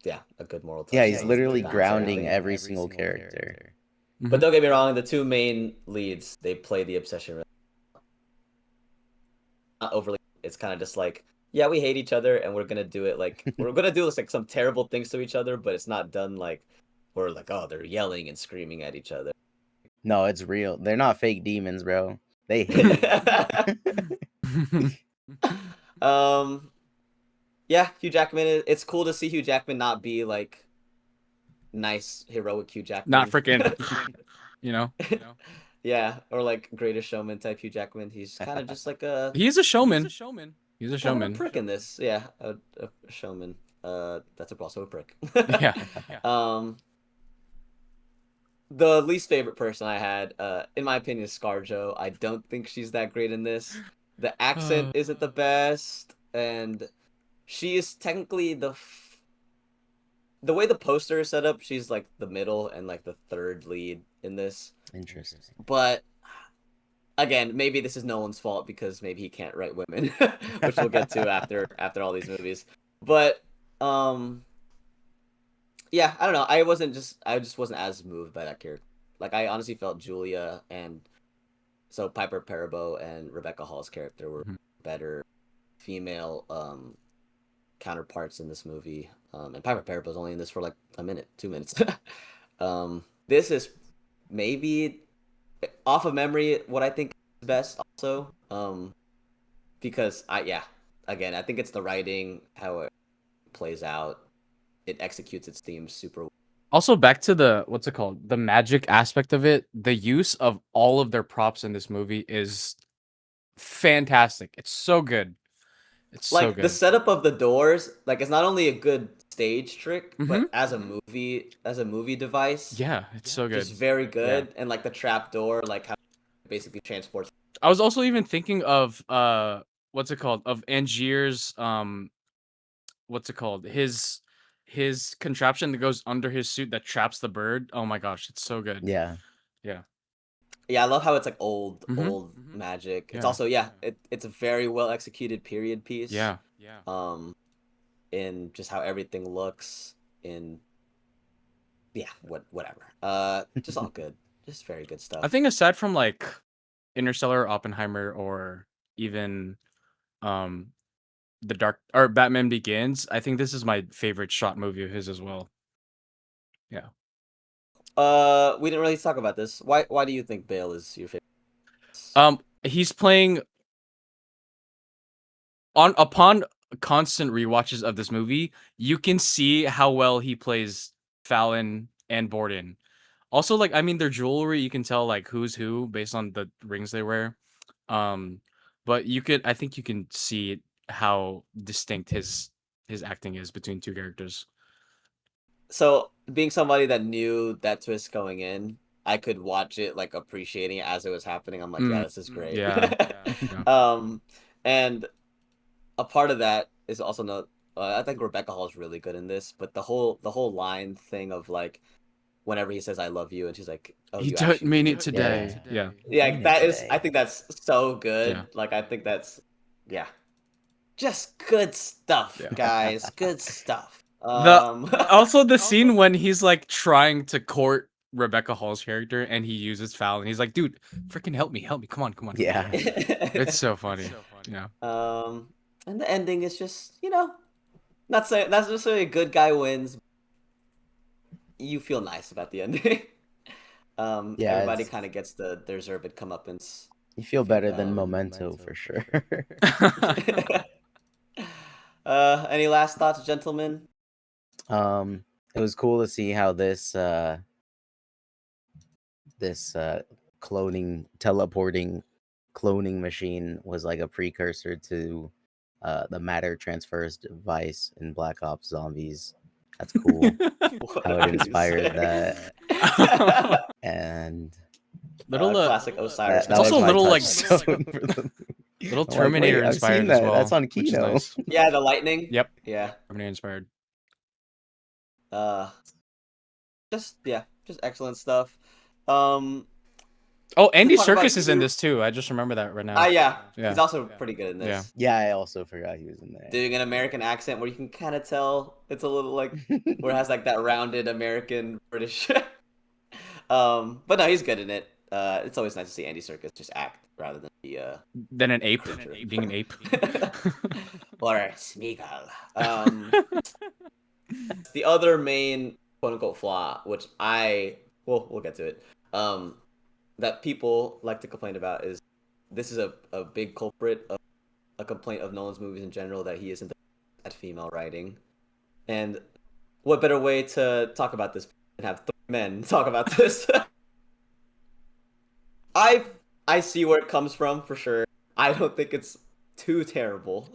yeah, a good moral touch. Yeah, he's literally grounding every single character. But don't get me wrong, the two main leads, they play the obsession. Not overly. It's kind of just like, yeah, we hate each other, and we're gonna do it like we're gonna do like some terrible things to each other, but it's not done like we're like, oh, they're yelling and screaming at each other. No, it's real. They're not fake demons, bro. They hate Yeah, Hugh Jackman. It's cool to see Hugh Jackman not be like nice, heroic Hugh Jackman. Not freaking, you know. Yeah, or like Greatest Showman type Hugh Jackman. He's kind of just like a. He's a showman. He's a Kind showman. of a prick in this. Yeah, a showman. That's also a prick. Yeah. The least favorite person I had, in my opinion, is ScarJo. I don't think she's that great in this. The accent isn't the best, and she is technically the way the poster is set up. She's like the middle and like the third lead in this. Interesting. But again, maybe this is Nolan's fault because maybe he can't write women, which we'll get to after all these movies. But yeah, I don't know. I just wasn't as moved by that character. Like I honestly felt Julia and so Piper Perabo and Rebecca Hall's character were better female counterparts in this movie. And Piper Perabo's only in this for like a minute, 2 minutes. This is maybe off of memory what I think is best also. Because again, I think it's the writing, how it plays out. It executes its themes super well. Also, back to the what's it called? The magic aspect of it. The use of all of their props in this movie is fantastic. It's so good. It's so Like good. the setup of the doors, like it's not only a good stage trick, but as a movie device, yeah, it's so good. just very good. And like the trap door, like how it basically transports. I was also even thinking of what's it called? Of Angier's what's it called? His contraption that goes under his suit that traps the bird. Oh my gosh, it's so good. Yeah. Yeah. Yeah, I love how it's like old magic. It's Yeah. also it's a very well executed period piece. Yeah. In just how everything looks in whatever. Just all good. Just very good stuff. I think aside from like Interstellar, Oppenheimer, or even the Dark or Batman Begins, I think this is my favorite shot movie of his as well. Yeah. We didn't really talk about this. Why do you think Bale is your favorite? He's playing upon constant rewatches of this movie, you can see how well he plays Fallon and Borden. Also, like, I mean, their jewelry, you can tell like who's who based on the rings they wear. But I think you can see how distinct his acting is between two characters. So, being somebody that knew that twist going in, I could watch it like appreciating it as it was happening. I'm like, yeah, this is great. Yeah. And a part of that is also not. I think Rebecca Hall is really good in this, but the whole line thing of like, whenever he says "I love you," and she's like, "Oh, You you don't actually mean it today." Yeah. Yeah, that is. I think that's so good. Yeah. Like, I think that's just good stuff, Yeah. guys. Good stuff. Also the scene when he's like trying to court Rebecca Hall's character and he uses Fallon. He's like, dude, freaking help me. Come on. Yeah. It's so funny. Yeah. And the ending is just, not necessarily a good guy wins. You feel nice about the ending. Everybody kind of gets their deserved comeuppance. You feel better than Memento for sure. Any last thoughts, gentlemen? It was cool to see how this teleporting cloning machine was like a precursor to the matter transfers device in Black Ops Zombies. That's cool. How it inspired that. And little classic Osiris. It's also a little like little little Terminator inspired as well. That's on Kino. Nice. Yeah, the lightning. Yep. Yeah. Terminator inspired. Just excellent stuff. Oh, Andy Serkis is in this too. I just remember that right now. Yeah. He's also pretty good in this. Yeah, I also forgot he was in there. Doing an American accent where you can kind of tell it's a little like where it has like that rounded American British. But no, he's good in it. It's always nice to see Andy Serkis just act rather than be than an ape, being an ape. Or Smeagol. The other main quote unquote flaw, which we'll get to it. That people like to complain about is this is a big culprit of a complaint of Nolan's movies in general, that he isn't at female writing. And what better way to talk about this than have three men talk about this? I see where it comes from for sure. I don't think it's too terrible.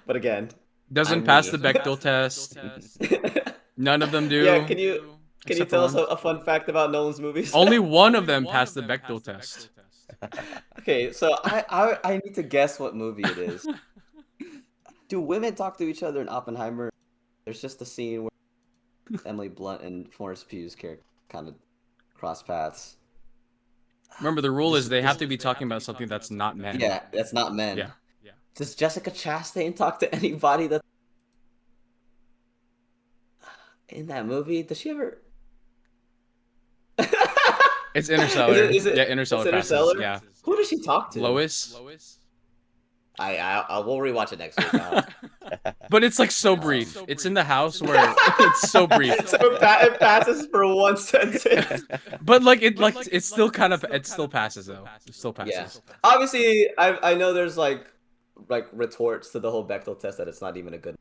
But again, doesn't pass the Bechdel test. None of them do. Yeah, can you tell us a fun fact about Nolan's movies? Only one of them passed the Bechdel test. Okay, so I need to guess what movie it is. Do women talk to each other in Oppenheimer? There's just a scene where Emily Blunt and Florence Pugh's character kind of cross paths. Remember, the rule is they have to be talking about something that's not men. Yeah, that's not men. Yeah. Does Jessica Chastain talk to anybody that in that movie? Does she ever? It's Interstellar. Is it, Yeah, Interstellar it's passes. Interstellar? Yeah. Who does she talk to? Lois. I will rewatch it next week. But it's like so brief. It's in the house where it's so brief. So it passes for one sentence. But like it still kind of it still passes though. It still passes. Yeah. Obviously, I know there's like retorts to the whole Bechdel test that it's not even a good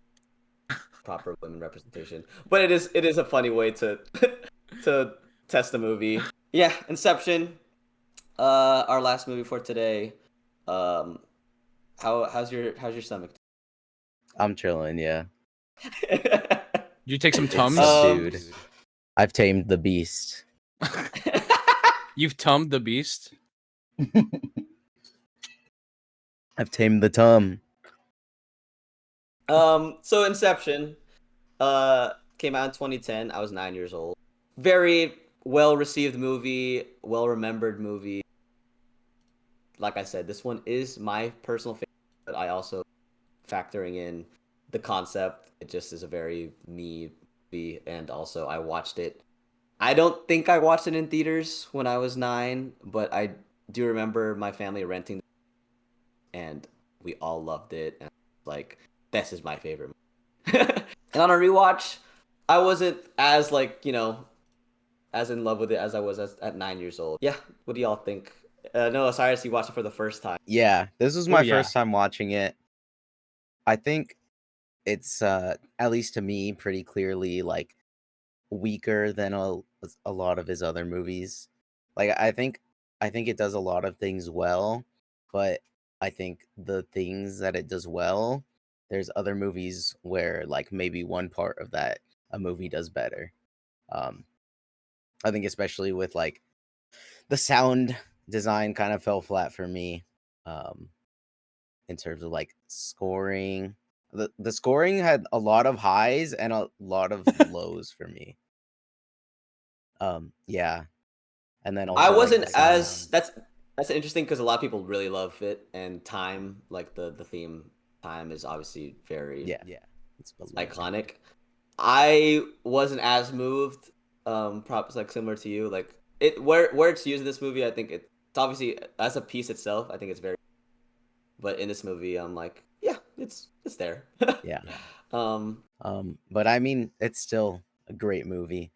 proper women representation, but it is a funny way to to test a movie. Yeah, Inception. Our last movie for today. How's your stomach? I'm chilling, yeah. Did you take some Tums? Dude, I've tamed the beast. You've tummed the beast? I've tamed the tum. So Inception came out in 2010. I was 9 years old. Very well received movie, well remembered movie. Like I said, this one is my personal favorite, but I also factoring in the concept. It just is a very me movie, and also I watched it. I don't think I watched it in theaters when I was 9, but I do remember my family renting, and we all loved it. And like, this is my favorite movie. And on a rewatch, I wasn't as as in love with it as I was at 9 years old. Yeah, what do y'all think? No, Cyrus, you watched it for the first time. Yeah, this was my first time watching it. I think it's at least to me pretty clearly like weaker than a lot of his other movies. Like I think it does a lot of things well, but I think the things that it does well, there's other movies where like maybe one part of that a movie does better. I think especially with like the sound design kind of fell flat for me. In terms of like scoring. The scoring had a lot of highs and a lot of lows for me. Yeah. And then also I wasn't like, the as sound. that's interesting because a lot of people really love it, and time, like the theme, time is obviously very It's iconic. I wasn't as moved, props like similar to you, like it where it's used in this movie. I think it's obviously as a piece itself. I think it's very, but in this movie, I'm like, yeah, it's there. Yeah. Um, But I mean, it's still a great movie.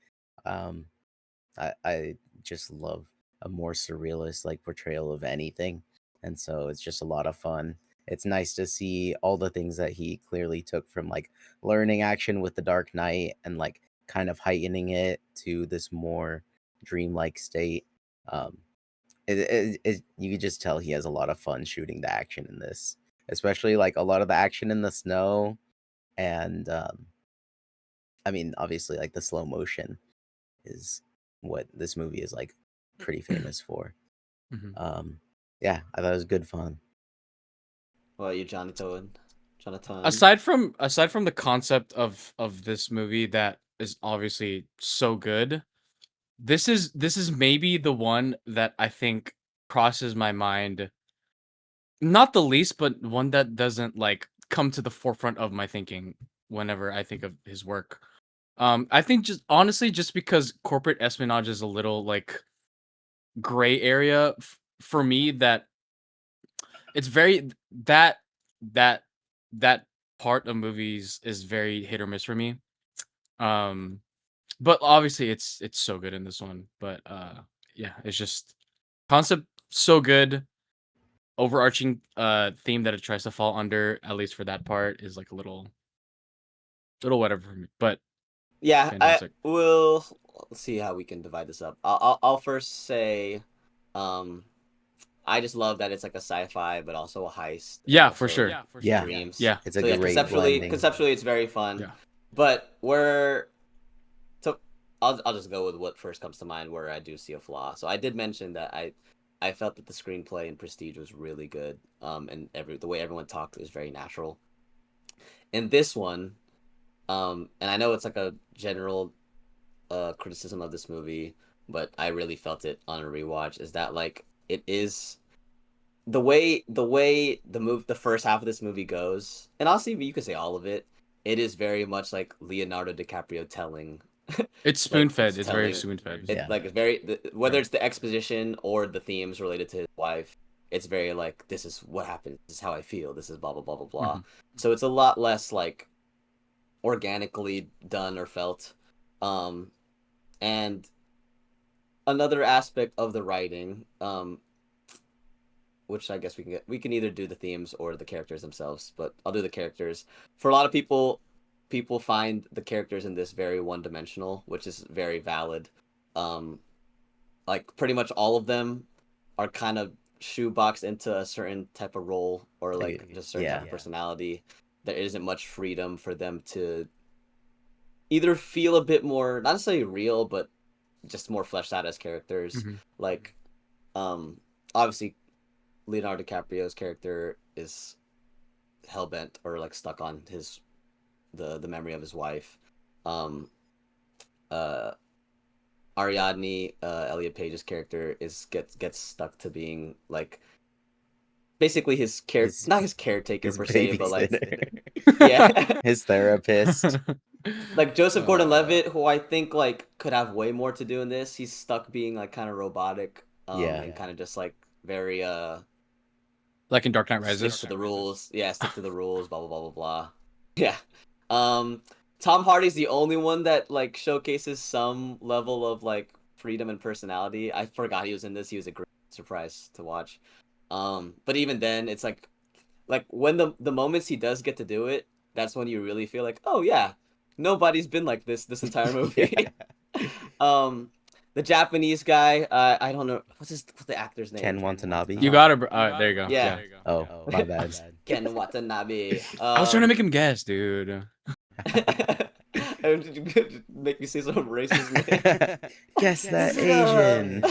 I just love a more surrealist like portrayal of anything, and so it's just a lot of fun. It's nice to see all the things that he clearly took from like learning action with The Dark Knight and like kind of heightening it to this more dreamlike state. You could just tell he has a lot of fun shooting the action in this, especially like a lot of the action in the snow, and I mean, obviously, like the slow motion is what this movie is like pretty famous for. Yeah, I thought it was good fun. well, you, Jonathan. Aside from the concept of this movie that is obviously so good, this is maybe the one that I think crosses my mind, not the least, but one that doesn't like come to the forefront of my thinking whenever I think of his work. I think just honestly, just because corporate espionage is a little like gray area for me, that it's very that that part of movies is very hit or miss for me. Um, but obviously it's so good in this one. But yeah, it's just concept so good. Overarching theme that it tries to fall under, at least for that part, is like a little whatever for me. But Yeah, fantastic. I will. Let's see how we can divide this up. I'll first say, I just love that it's like a sci-fi, but also a heist. Yeah, also for sure. Yeah, dreams. Yeah. It's a So yeah, great blending. conceptually, it's very fun. Yeah. But so I'll just go with what first comes to mind where I do see a flaw. So I did mention that I felt that the screenplay in Prestige was really good. And the way everyone talked was very natural. In this one, and I know it's like a general criticism of this movie, but I really felt it on a rewatch, is that like it is the way the first half of this movie goes, and honestly you could say all of it. It is very much like Leonardo DiCaprio telling. It's spoon fed. Like, it's very telling- spoon fed. Yeah. Like whether it's the exposition or the themes related to his wife, it's very like, this is what happened, this is how I feel, this is blah blah blah blah blah. So it's a lot less like organically done or felt. And another aspect of the writing, which I guess we can either do the themes or the characters themselves, but I'll do the characters. For a lot of people find the characters in this very one-dimensional, which is very valid. Like pretty much all of them are kind of shoeboxed into a certain type of role or like just a certain type of personality. There isn't much freedom for them to either feel a bit more, not necessarily real, but just more fleshed out as characters. Like, obviously Leonardo DiCaprio's character is hellbent or like stuck on the memory of his wife. Ariadne, Elliot Page's character gets stuck to being like basically not his caretaker his per se, but like yeah, his therapist. Like Joseph Gordon-Levitt, who I think like could have way more to do in this. He's stuck being like kind of robotic, and kind of just like very like in Dark Knight Rises. Stick to the rules. Yeah, stick to the rules. Blah blah blah blah blah. Yeah. Tom Hardy's the only one that like showcases some level of like freedom and personality. I forgot he was in this. He was a great surprise to watch. But even then, it's like when the moments he does get to do it, that's when you really feel like, oh yeah, nobody's been like this entire movie. The Japanese guy, I don't know what's the actor's name. Ken Watanabe. You got it. There you go. Yeah. Oh, my bad. Ken Watanabe. I was trying to make him guess, dude. Make me say some racist name. Guess that Asian.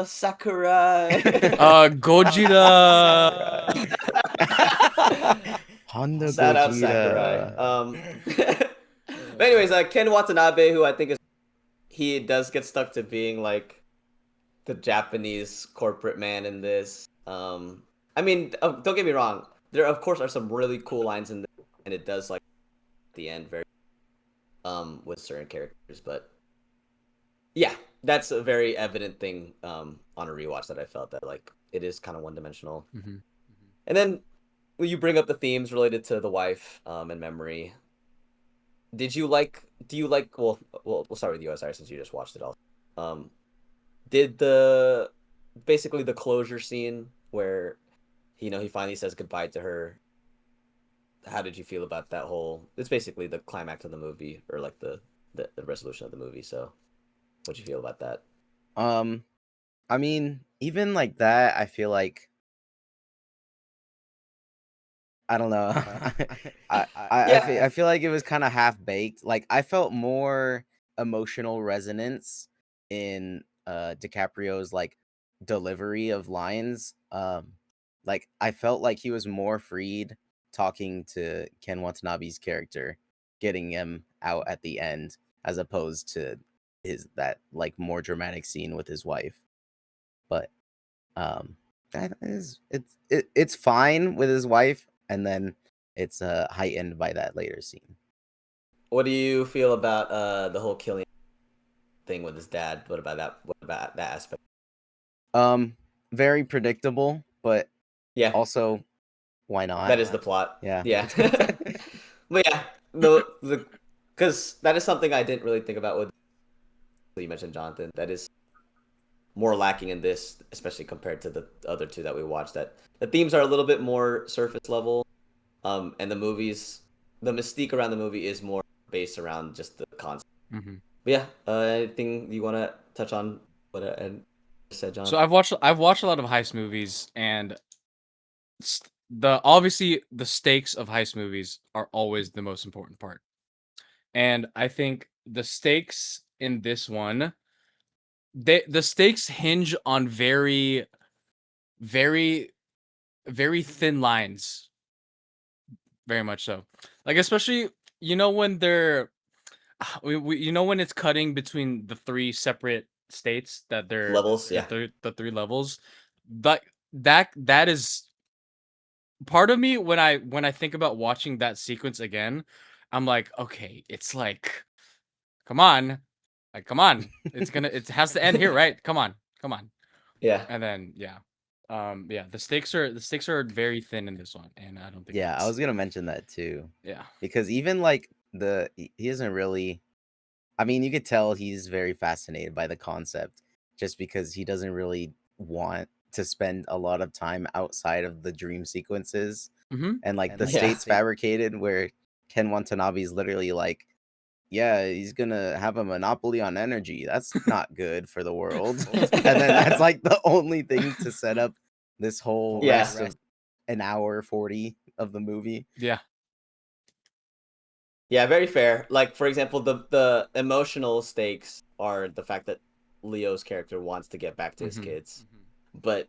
Sakurai. Gojira. Honda Shout out Gojira. Sakurai. But anyways, Ken Watanabe, who I think he does get stuck to being like the Japanese corporate man in this. I mean, don't get me wrong. There, of course, are some really cool lines in this, and it does like at the end very with certain characters, but yeah, that's a very evident thing on a rewatch that I felt that like it is kind of one dimensional. And then when you bring up the themes related to the wife and memory, do you like well we'll start with you, Osiris, since you just watched it all. Did basically the closure scene where he finally says goodbye to her, how did you feel about that whole, it's basically the climax of the movie, or like the resolution of the movie, so what'd you feel about that? I mean, even like that, I feel like, I don't know. I feel like it was kind of half baked. Like I felt more emotional resonance in DiCaprio's like delivery of lines. Like I felt like he was more freed talking to Ken Watanabe's character, getting him out at the end, as opposed to that like more dramatic scene with his wife. But that is it's fine with his wife, and then it's heightened by that later scene. What do you feel about the whole killing thing with his dad? What about that aspect? Very predictable, but yeah, also why not? That is the plot. Yeah. But yeah, the because that is something I didn't really think about with you mentioned, Jonathan. That is more lacking in this, especially compared to the other two that we watched. That the themes are a little bit more surface level, and the mystique around the movie is more based around just the concept. But yeah, anything you want to touch on? What I said, John? So I've watched a lot of heist movies, and obviously the stakes of heist movies are always the most important part. And I think the stakes in this one, the stakes hinge on very, very, very thin lines. Very much so. Like, especially, when they're, you know when it's cutting between the three separate states that they're Levels, yeah. the three levels, that is part of me when I think about watching that sequence again, I'm like, okay, it's like, come on, come on, it has to end here, right? Come on, Yeah. and then yeah, the stakes are very thin in this one, and I don't think Yeah, I that's was gonna mention that too. yeah. Because even like he isn't really. I mean, you could tell he's very fascinated by the concept, just because he doesn't really want to spend a lot of time outside of the dream sequences Mm-hmm. and like the Yeah. states fabricated, where Ken Watanabe is literally like, yeah, he's gonna have a monopoly on energy. That's not good for the world. And then that's like the only thing to set up this whole Yeah. rest of an hour 40 of the movie. Yeah. Yeah, very fair. Like, for example, the emotional stakes are the fact that Leo's character wants to get back to his kids. But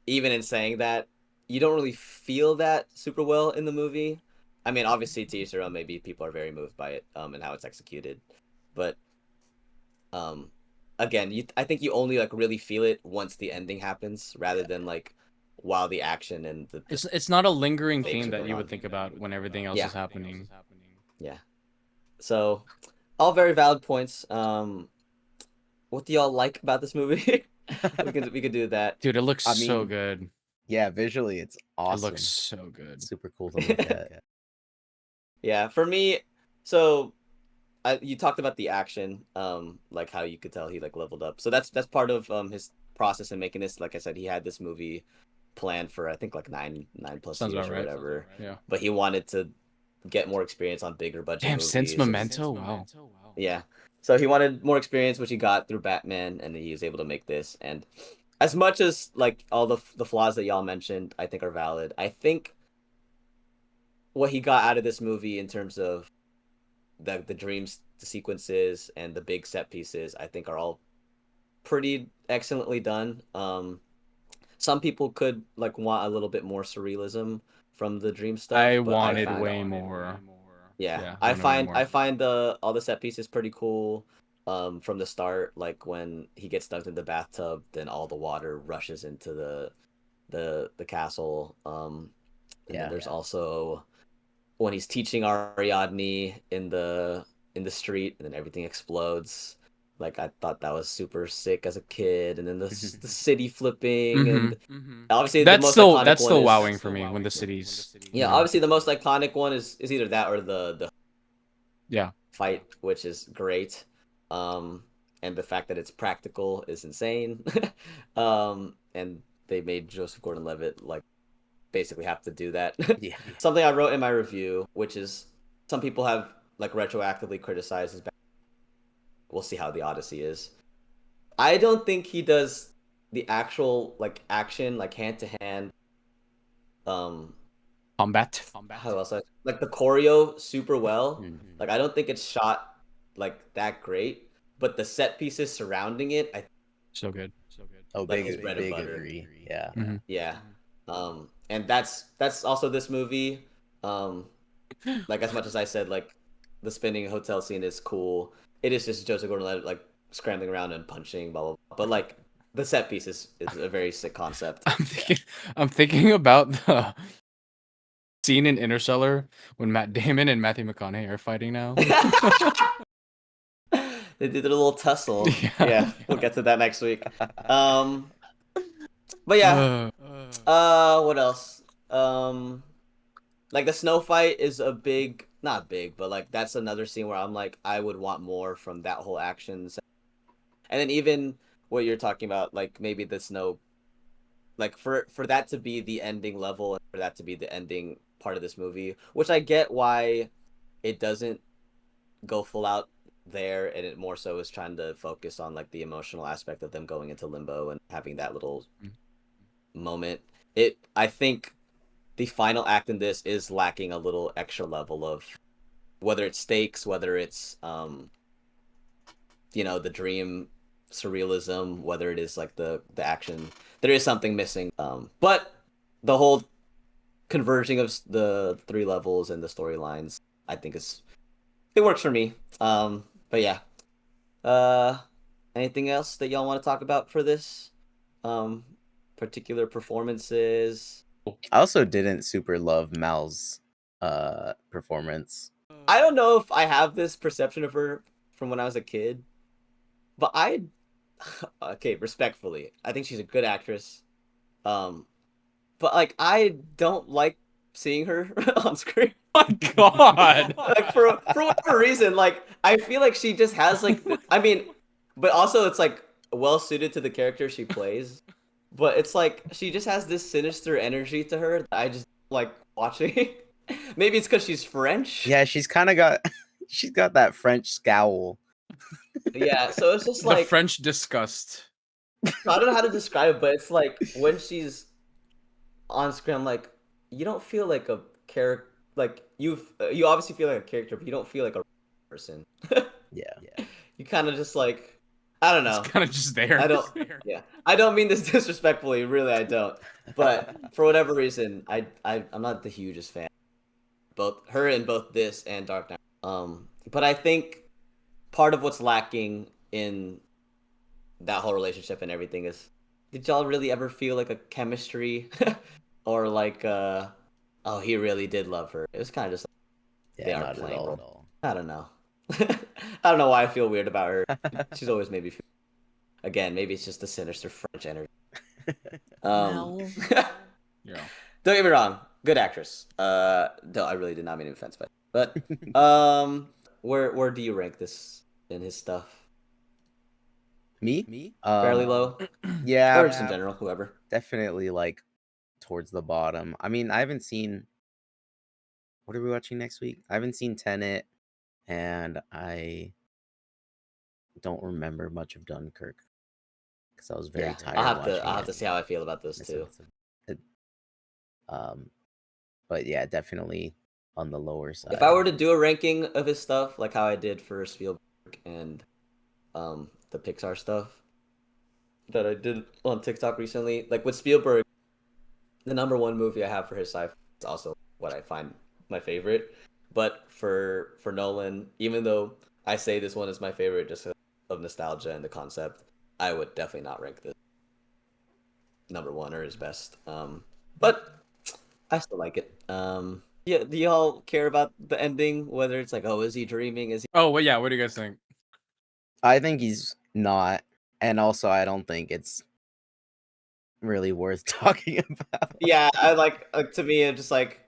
even in saying that, you don't really feel that super well in the movie. I mean, obviously, to each their own, maybe people are very moved by it, and how it's executed. But um again, I think you only like really feel it once the ending happens, rather than like while the action and the It's not a lingering stakes theme are that going you on. would think about when everything else Yeah. is happening. Yeah. So, all very valid points. What do y'all like about this movie? we could do that. Dude, it looks I so mean, good. Yeah, visually it's awesome. It looks so good. Super cool to look at. Yeah, for me, so you talked about the action, like how you could tell he like leveled up. So that's part of his process in making this. Like I said, he had this movie planned for I think like nine plus Sounds years about or right. whatever. Yeah. But he wanted to get more experience on bigger budget Damn, movies. since Memento, wow. Yeah. So he wanted more experience, which he got through Batman, and he was able to make this. And as much as like all the flaws that y'all mentioned, I think are valid. I think what he got out of this movie in terms of the dreams, the sequences, and the big set pieces, I think are all pretty excellently done. Some people could like want a little bit more surrealism from the dream stuff, I but wanted way more. Yeah, I wanted way more. I find the all the set pieces pretty cool. From the start, like when he gets dunked in the bathtub, then all the water rushes into the castle. And then there's also when he's teaching Ariadne in the street, and then everything explodes. Like I thought that was super sick as a kid, and then the city flipping, and obviously the most iconic That's one still is wowing for me when the cities. yeah. Obviously, the most iconic one is either that or the Yeah. fight, which is great. Um, and the fact that it's practical is insane. And they made Joseph Gordon-Levitt like basically have to do that. Yeah. Something I wrote in my review, which is some people have like retroactively criticized his. We'll see how the Odyssey is. I don't think he does the actual like action like hand to hand. Combat. How else? Like the choreo super well. Mhm. Like I don't think it's shot like that great, but the set pieces surrounding it, I So good. Oh, like big, his bread and big butter. agree. Yeah. Yeah. And that's also this movie. Like as much as I said, like the spinning hotel scene is cool. It is just Joseph Gordon-Levitt like scrambling around and punching, blah blah blah. But like the set piece is a very sick concept. I'm thinking about the scene in Interstellar when Matt Damon and Matthew McConaughey are fighting now. They did a little tussle. Yeah, we'll get to that next week. But yeah, what else? Like the snow fight is a big, not big, but like that's another scene where I'm like, I would want more from that whole action. And then even what you're talking about, like maybe the snow, like for that to be the ending level and for that to be the ending part of this movie, which I get why it doesn't go full out there, and it more so is trying to focus on like the emotional aspect of them going into limbo and having that little moment. I think the final act in this is lacking a little extra level of whether it's stakes, whether it's the dream surrealism, whether it is like the action. There is something missing. But the whole converging of the three levels and the storylines, I think is it works for me. But yeah. Uh, anything else that y'all want to talk about for this? Particular performances. I also didn't super love Mal's performance. I don't know if I have this perception of her from when I was a kid, but okay, respectfully, I think she's a good actress. Um, but like I don't like seeing her on screen. Oh my god. Like for whatever reason, like I feel like she just has like I mean, but also it's like well suited to the character she plays. But it's like she just has this sinister energy to her that I just like watching. Maybe it's because she's French. Yeah, she's kind of got she's got that French scowl. Yeah, so it's just The like French disgust. I don't know how to describe it, but it's like when she's on screen, I'm like, you don't feel like a character. Like you obviously feel like a character, but you don't feel like a person. Yeah. You kind of just like, I don't It's know. kind of just there. I don't. Yeah, I don't mean this disrespectfully. Really, I don't. But for whatever reason, I'm not the hugest fan. Both her in both this and Dark Knight. But I think part of what's lacking in that whole relationship and everything is, did y'all really ever feel like a chemistry, or like oh, he really did love her? It was kind of just like, they Yeah, are not playing. at all. I don't know. I don't know why I feel weird about her. She's always made me feel. Again, maybe it's just the sinister French energy. Yeah. Don't get me wrong, good actress. No, I really did not mean any offense, but where do you rank this in his stuff? Me? Fairly low, Yeah, or just in general, whoever. definitely like towards the bottom. I mean, I haven't seen. What are we watching next week? I haven't seen Tenet, and I don't remember much of Dunkirk because I was very tired watching I'll have it. to see how I feel about those It's two. Um, but yeah, definitely on the lower side. If I were to do a ranking of his stuff, like how I did for Spielberg and the Pixar stuff that I did on TikTok recently, like with Spielberg, the number one movie I have for his sci-fi is also what I find my favorite. But for Nolan, even though I say this one is my favorite just of nostalgia and the concept, I would definitely not rank this number one or his best. But I still like it. Yeah, do y'all care about the ending? Whether it's like, oh, is he dreaming? Is he? Oh, well, yeah. What do you guys think? I think he's not, and also I don't think it's really worth talking about. Yeah, I like to me, it's just like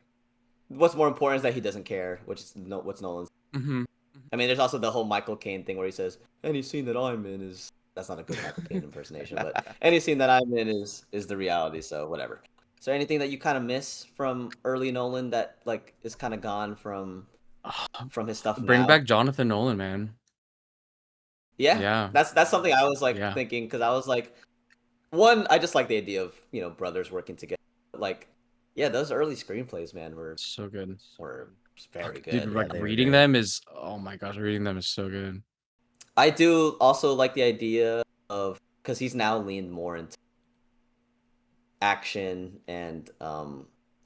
what's more important is that he doesn't care, which is what's Nolan's. Mm-hmm. I mean, there's also the whole Michael Caine thing where he says, "Any scene that I'm in is." That's not a good Michael Caine impersonation, but any scene that I'm in is the reality. So whatever. Is there anything that you kind of miss from early Nolan that like is kind of gone from his stuff Bring now? back Jonathan Nolan, man. Yeah, Yeah. that's something I was like Yeah. thinking because I was like, one, I just like the idea of brothers working together. But, like, yeah, those early screenplays, man, So good. were very good. Dude, like they were reading great. them is, oh my gosh, reading them is so good. I do also like the idea of because he's now leaned more into action and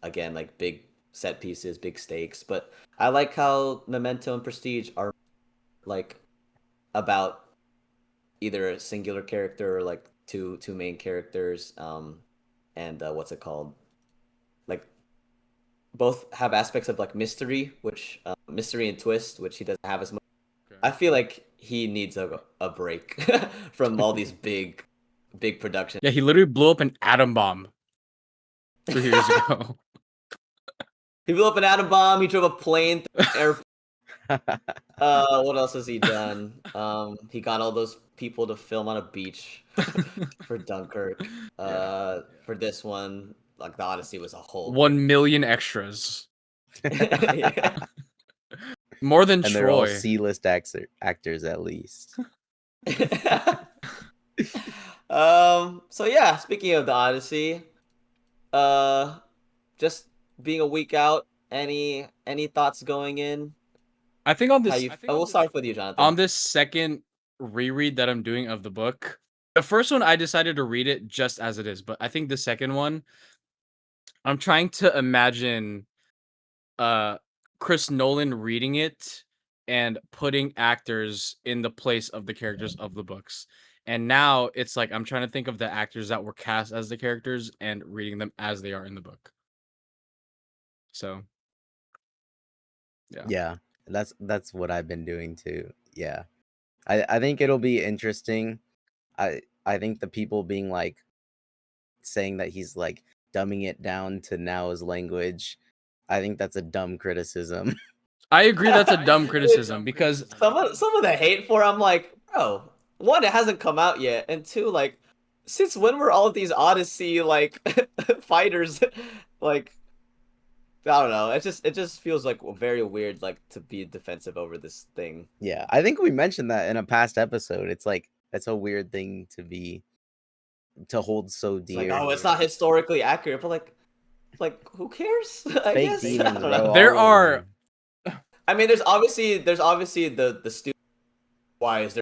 again like big set pieces, big stakes. But I like how Memento and Prestige are like about either a singular character or like two main characters. And what's it called? Like both have aspects of like mystery, which mystery and twist, which he doesn't have as much. I feel like he needs a break from all these big productions. Yeah, he literally blew up an atom bomb 3 years ago. He blew up an atom bomb. He drove a plane through an airport. What else has he done? He got all those people to film on a beach for Dunkirk. For this one, like the Odyssey was a whole 1 million extras. yeah. More than And they're all Troy. C-list actors at least. So yeah, speaking of the Odyssey, just being a week out, any thoughts going in? I think on How this, you? We'll start with you, Jonathan. on this second reread that I'm doing of the book, the first one I decided to read it just as it is, but I think the second one, I'm trying to imagine Chris Nolan reading it and putting actors in the place of the characters of the books. And now it's like I'm trying to think of the actors that were cast as the characters and reading them as they are in the book. So, yeah. Yeah, that's what I've been doing too. Yeah, I think it'll be interesting. I think the people being like saying that he's like dumbing it down to now's language, I think that's a dumb criticism. I agree that's a dumb criticism because some of the hate for I'm like, bro, one, it hasn't come out yet, and two, like, since when were all of these Odyssey like fighters like, I don't know. It just feels like very weird, like, to be defensive over this thing. Yeah, I think we mentioned that in a past episode. It's like that's a weird thing to hold so It's like, dear. oh, it's not historically accurate, but like who cares? I Fake guess. I demons, don't bro. know. there all of are them. I mean, there's obviously the stupid. Why is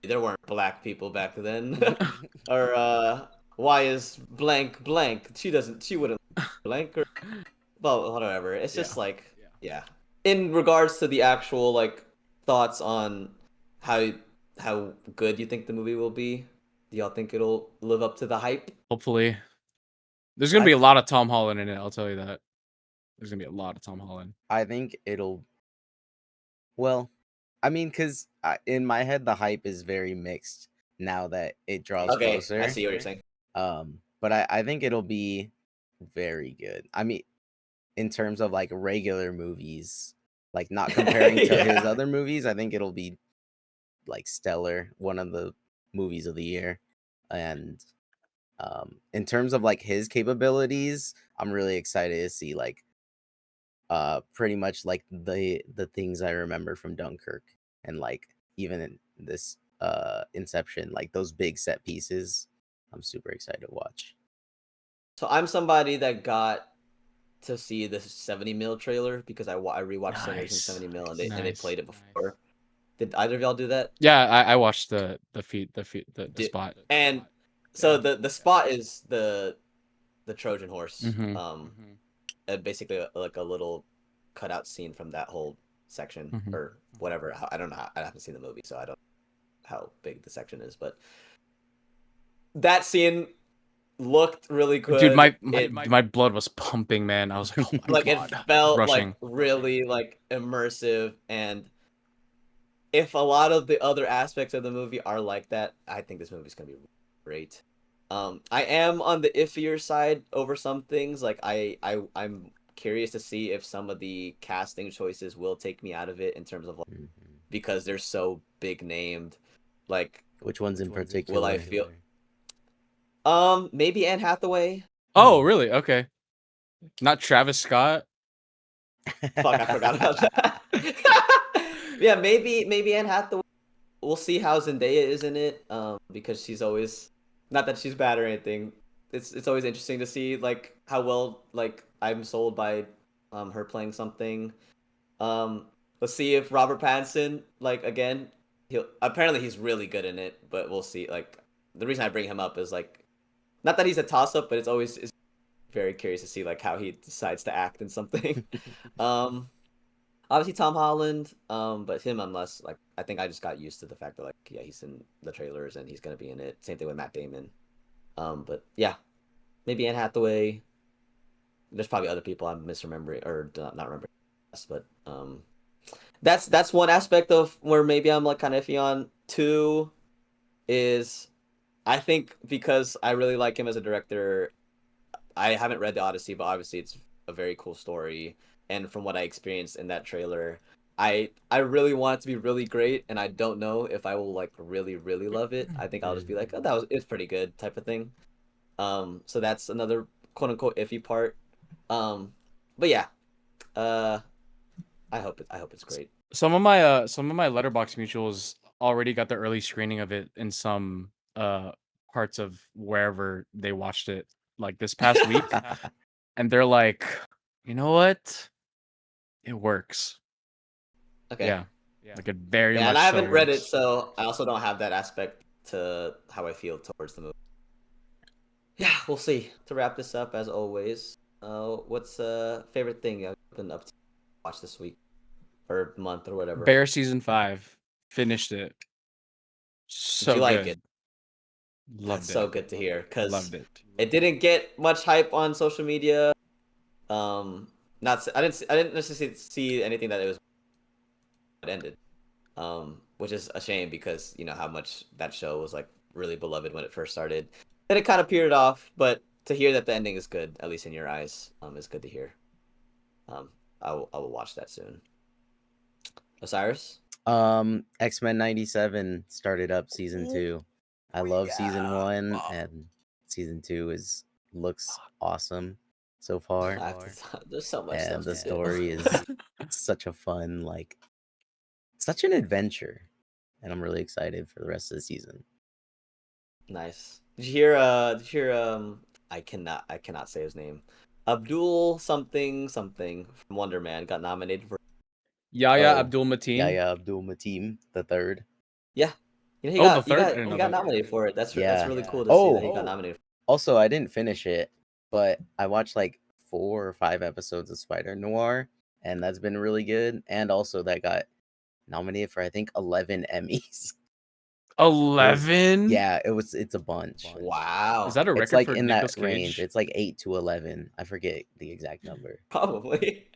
there weren't black people back then, or why is blank blank? She wouldn't blank or well, whatever. It's just like, yeah. In regards to the actual like thoughts on how how good you think the movie will be, do y'all think it'll live up to the hype? hopefully there's gonna be a lot of Tom Holland in it. I'll tell you that. There's gonna be a lot of Tom Holland. I think it'll. Well, I mean, because in my head the hype is very mixed now that it draws Okay, closer. I see what you're saying. But I think it'll be very good. I mean, in terms of like regular movies, like not comparing to Yeah. his other movies, I think it'll be like stellar, one of the movies of the year. And in terms of like his capabilities, I'm really excited to see like pretty much like the things I remember from Dunkirk and like even in this Inception, like those big set pieces. I'm super excited to watch. So I'm somebody that got to see the 70 mil trailer because I rewatched Sinners in 70 mil and they played it before. Did either of y'all do that? Yeah, I watched the spot. And so the spot is the Trojan horse. Basically like a little cutout scene from that whole section or whatever. I don't know. I haven't seen the movie, so I don't know how big the section is, but that scene looked really good. Dude, my blood was pumping, man. I was like, oh my like God. it felt Rushing. like really like immersive, and if a lot of the other aspects of the movie are like that, I think this movie's gonna be great. I am on the iffier side over some things. Like I'm curious to see if some of the casting choices will take me out of it in terms of like, because they're so big named. Like, which ones in particular? Will I feel? Maybe Anne Hathaway. Oh, really? Okay. Not Travis Scott. Fuck, I forgot about that. Yeah, maybe Anne Hathaway. We'll see how Zendaya is in it. Because she's always, not that she's bad or anything. It's always interesting to see like how well like I'm sold by her playing something. Let's see if Robert Pattinson, like, again, he's really good in it, but we'll see. Like, the reason I bring him up is like, not that he's a toss up, but it's very curious to see like how he decides to act in something. Obviously Tom Holland, but him, unless like, I think I just got used to the fact that like, yeah, he's in the trailers and he's gonna be in it. Same thing with Matt Damon. But yeah, maybe Anne Hathaway. There's probably other people I'm misremembering or not remembering, but that's one aspect of where maybe I'm like kind of iffy on. Two is, I think because I really like him as a director, I haven't read the Odyssey, but obviously it's a very cool story. And from what I experienced in that trailer, I really want it to be really great, and I don't know if I will like really really love it. I think I'll just be like, oh, it's pretty good type of thing. So that's another quote unquote iffy part. But yeah, I hope it's great. Some of my Letterboxd mutuals already got the early screening of it in some parts of wherever they watched it like this past week, and they're like, you know what, it works. Okay. Yeah. Like it very much. And I haven't read it, works. so I also don't have that aspect to how I feel towards the movie. Yeah, we'll see. To wrap this up, as always, what's favorite thing I've been up to watch this week? or month or whatever. Bear season 5. Finished it. So Did you like good. it? Loved That's it. so good to hear because Loved it. it didn't get much hype on social media. Not I didn't necessarily see anything that it ended. Which is a shame because you know how much that show was like really beloved when it first started. Then it kind of petered off, but to hear that the ending is good, at least in your eyes, is good to hear. I will watch that soon. Osiris? X-Men 97 started up season 2. I love season 1 and season 2 looks awesome so far. There's so much And stuff the to story do. is such a fun, like, such an adventure. And I'm really excited for the rest of the season. Nice. Did you hear I cannot say his name. Abdul something something from Wonder Man got nominated for Yahya Abdul Mateen. Yahya Abdul Mateen the third. Yeah. You know, The third? I didn't he know got that. nominated for it. That's really cool to see Oh, that he got nominated. also, I didn't finish it, but I watched like 4 or 5 episodes of Spider Noir, and that's been really good. And also, that got nominated for I think 11 Emmys. 11? Yeah, it's a bunch. Wow. Is that a record It's like for in Nicolas that Cage? range. It's like 8 to 11. I forget the exact number. Probably.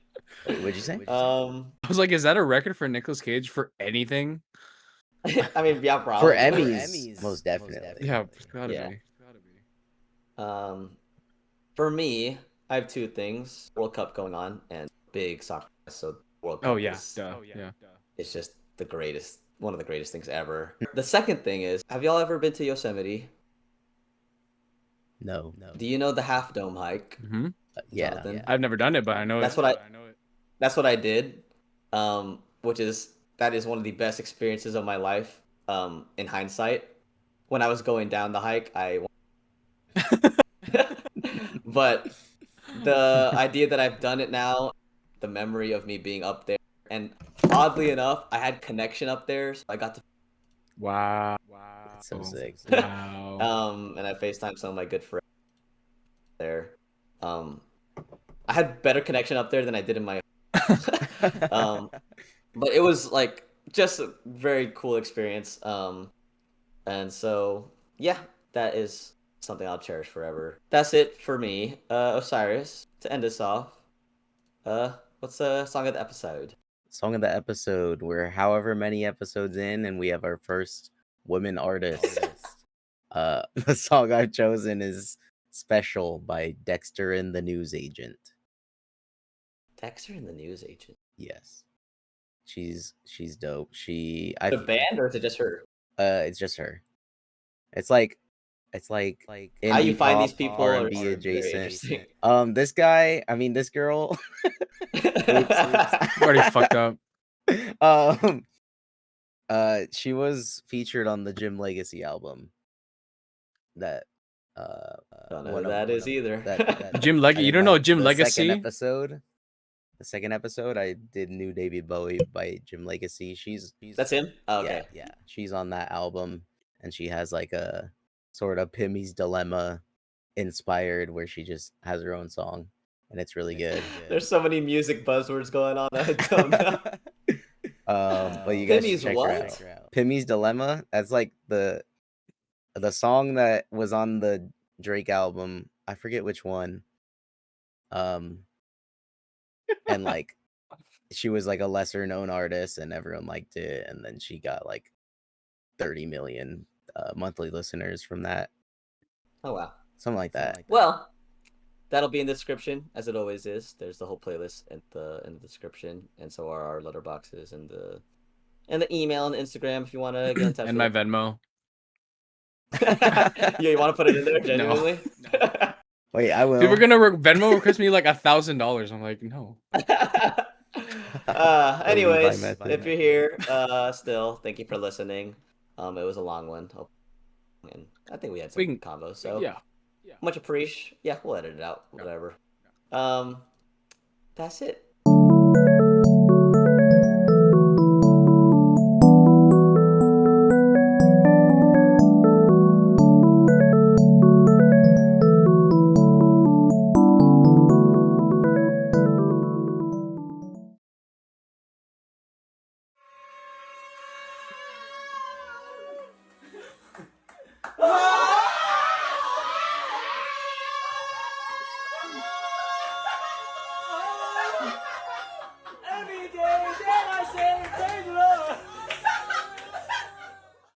Wait, what'd you say? I was like, is that a record for Nicolas Cage for anything? I mean, yeah, For probably. Emmys, most definitely. Yeah, it's gotta Yeah. be. For me, I have two things: World Cup going on and big soccer. So World Cup Yeah. it's just the greatest, one of the greatest things ever. The second thing is, have y'all ever been to Yosemite? No. Do you know the Half Dome hike? Mm-hmm. Yeah. Jonathan? I've never done it, but I know That's it. That's what I did. That is one of the best experiences of my life. In hindsight, when I was going down the hike, but the idea that I've done it now, the memory of me being up there, and oddly enough, I had connection up there, so I got to. Wow. That's so sick. Wow. And I FaceTimed some of my good friends there. I had better connection up there than I did in my. But it was like just a very cool experience. And so yeah, that is something I'll cherish forever. That's it for me. Osiris, to end us off. What's the song of the episode? Song of the episode. We're however many episodes in, and we have our first women artist. The song I've chosen is "Special" by Dexter and the News Agent. Dexter and the News Agent. Yes, she's dope. The band, or is it just her? It's just her. It's like How you indie find pop, these people R&B are very adjacent. interesting. This guy, I mean this girl. Oops. Already fucked up. She was featured on the Jim Legacy album. That Don't know who that is either. Jim Legacy. You don't know Jim Legacy? The second episode, I did New David Bowie by Jim Legacy. She's That's him? Oh, okay. Yeah. She's on that album, and she has like a sort of Pimmy's Dilemma inspired, where she just has her own song, and it's really good. There's so many music buzzwords going on. I don't know. But you guys Pimmy's should check what? her out. Pimmy's Dilemma. That's like the song that was on the Drake album. I forget which one. And like she was like a lesser known artist, and everyone liked it, and then she got like 30 million monthly listeners from that. Oh wow. Something like that. Well, that'll be in the description, as it always is. There's the whole playlist in the description, and so are our letterboxes and the email and Instagram if you want to get in touch. And my Venmo. Yeah, you want to put it in there genuinely? No. Wait, I will. People are gonna Venmo request me like $1,000. I'm like, no. Anyways, if you're here, still, thank you for listening. It was a long one, and I think we had some combos. So yeah. Much appreciate. Yeah, we'll edit it out. Whatever. That's it.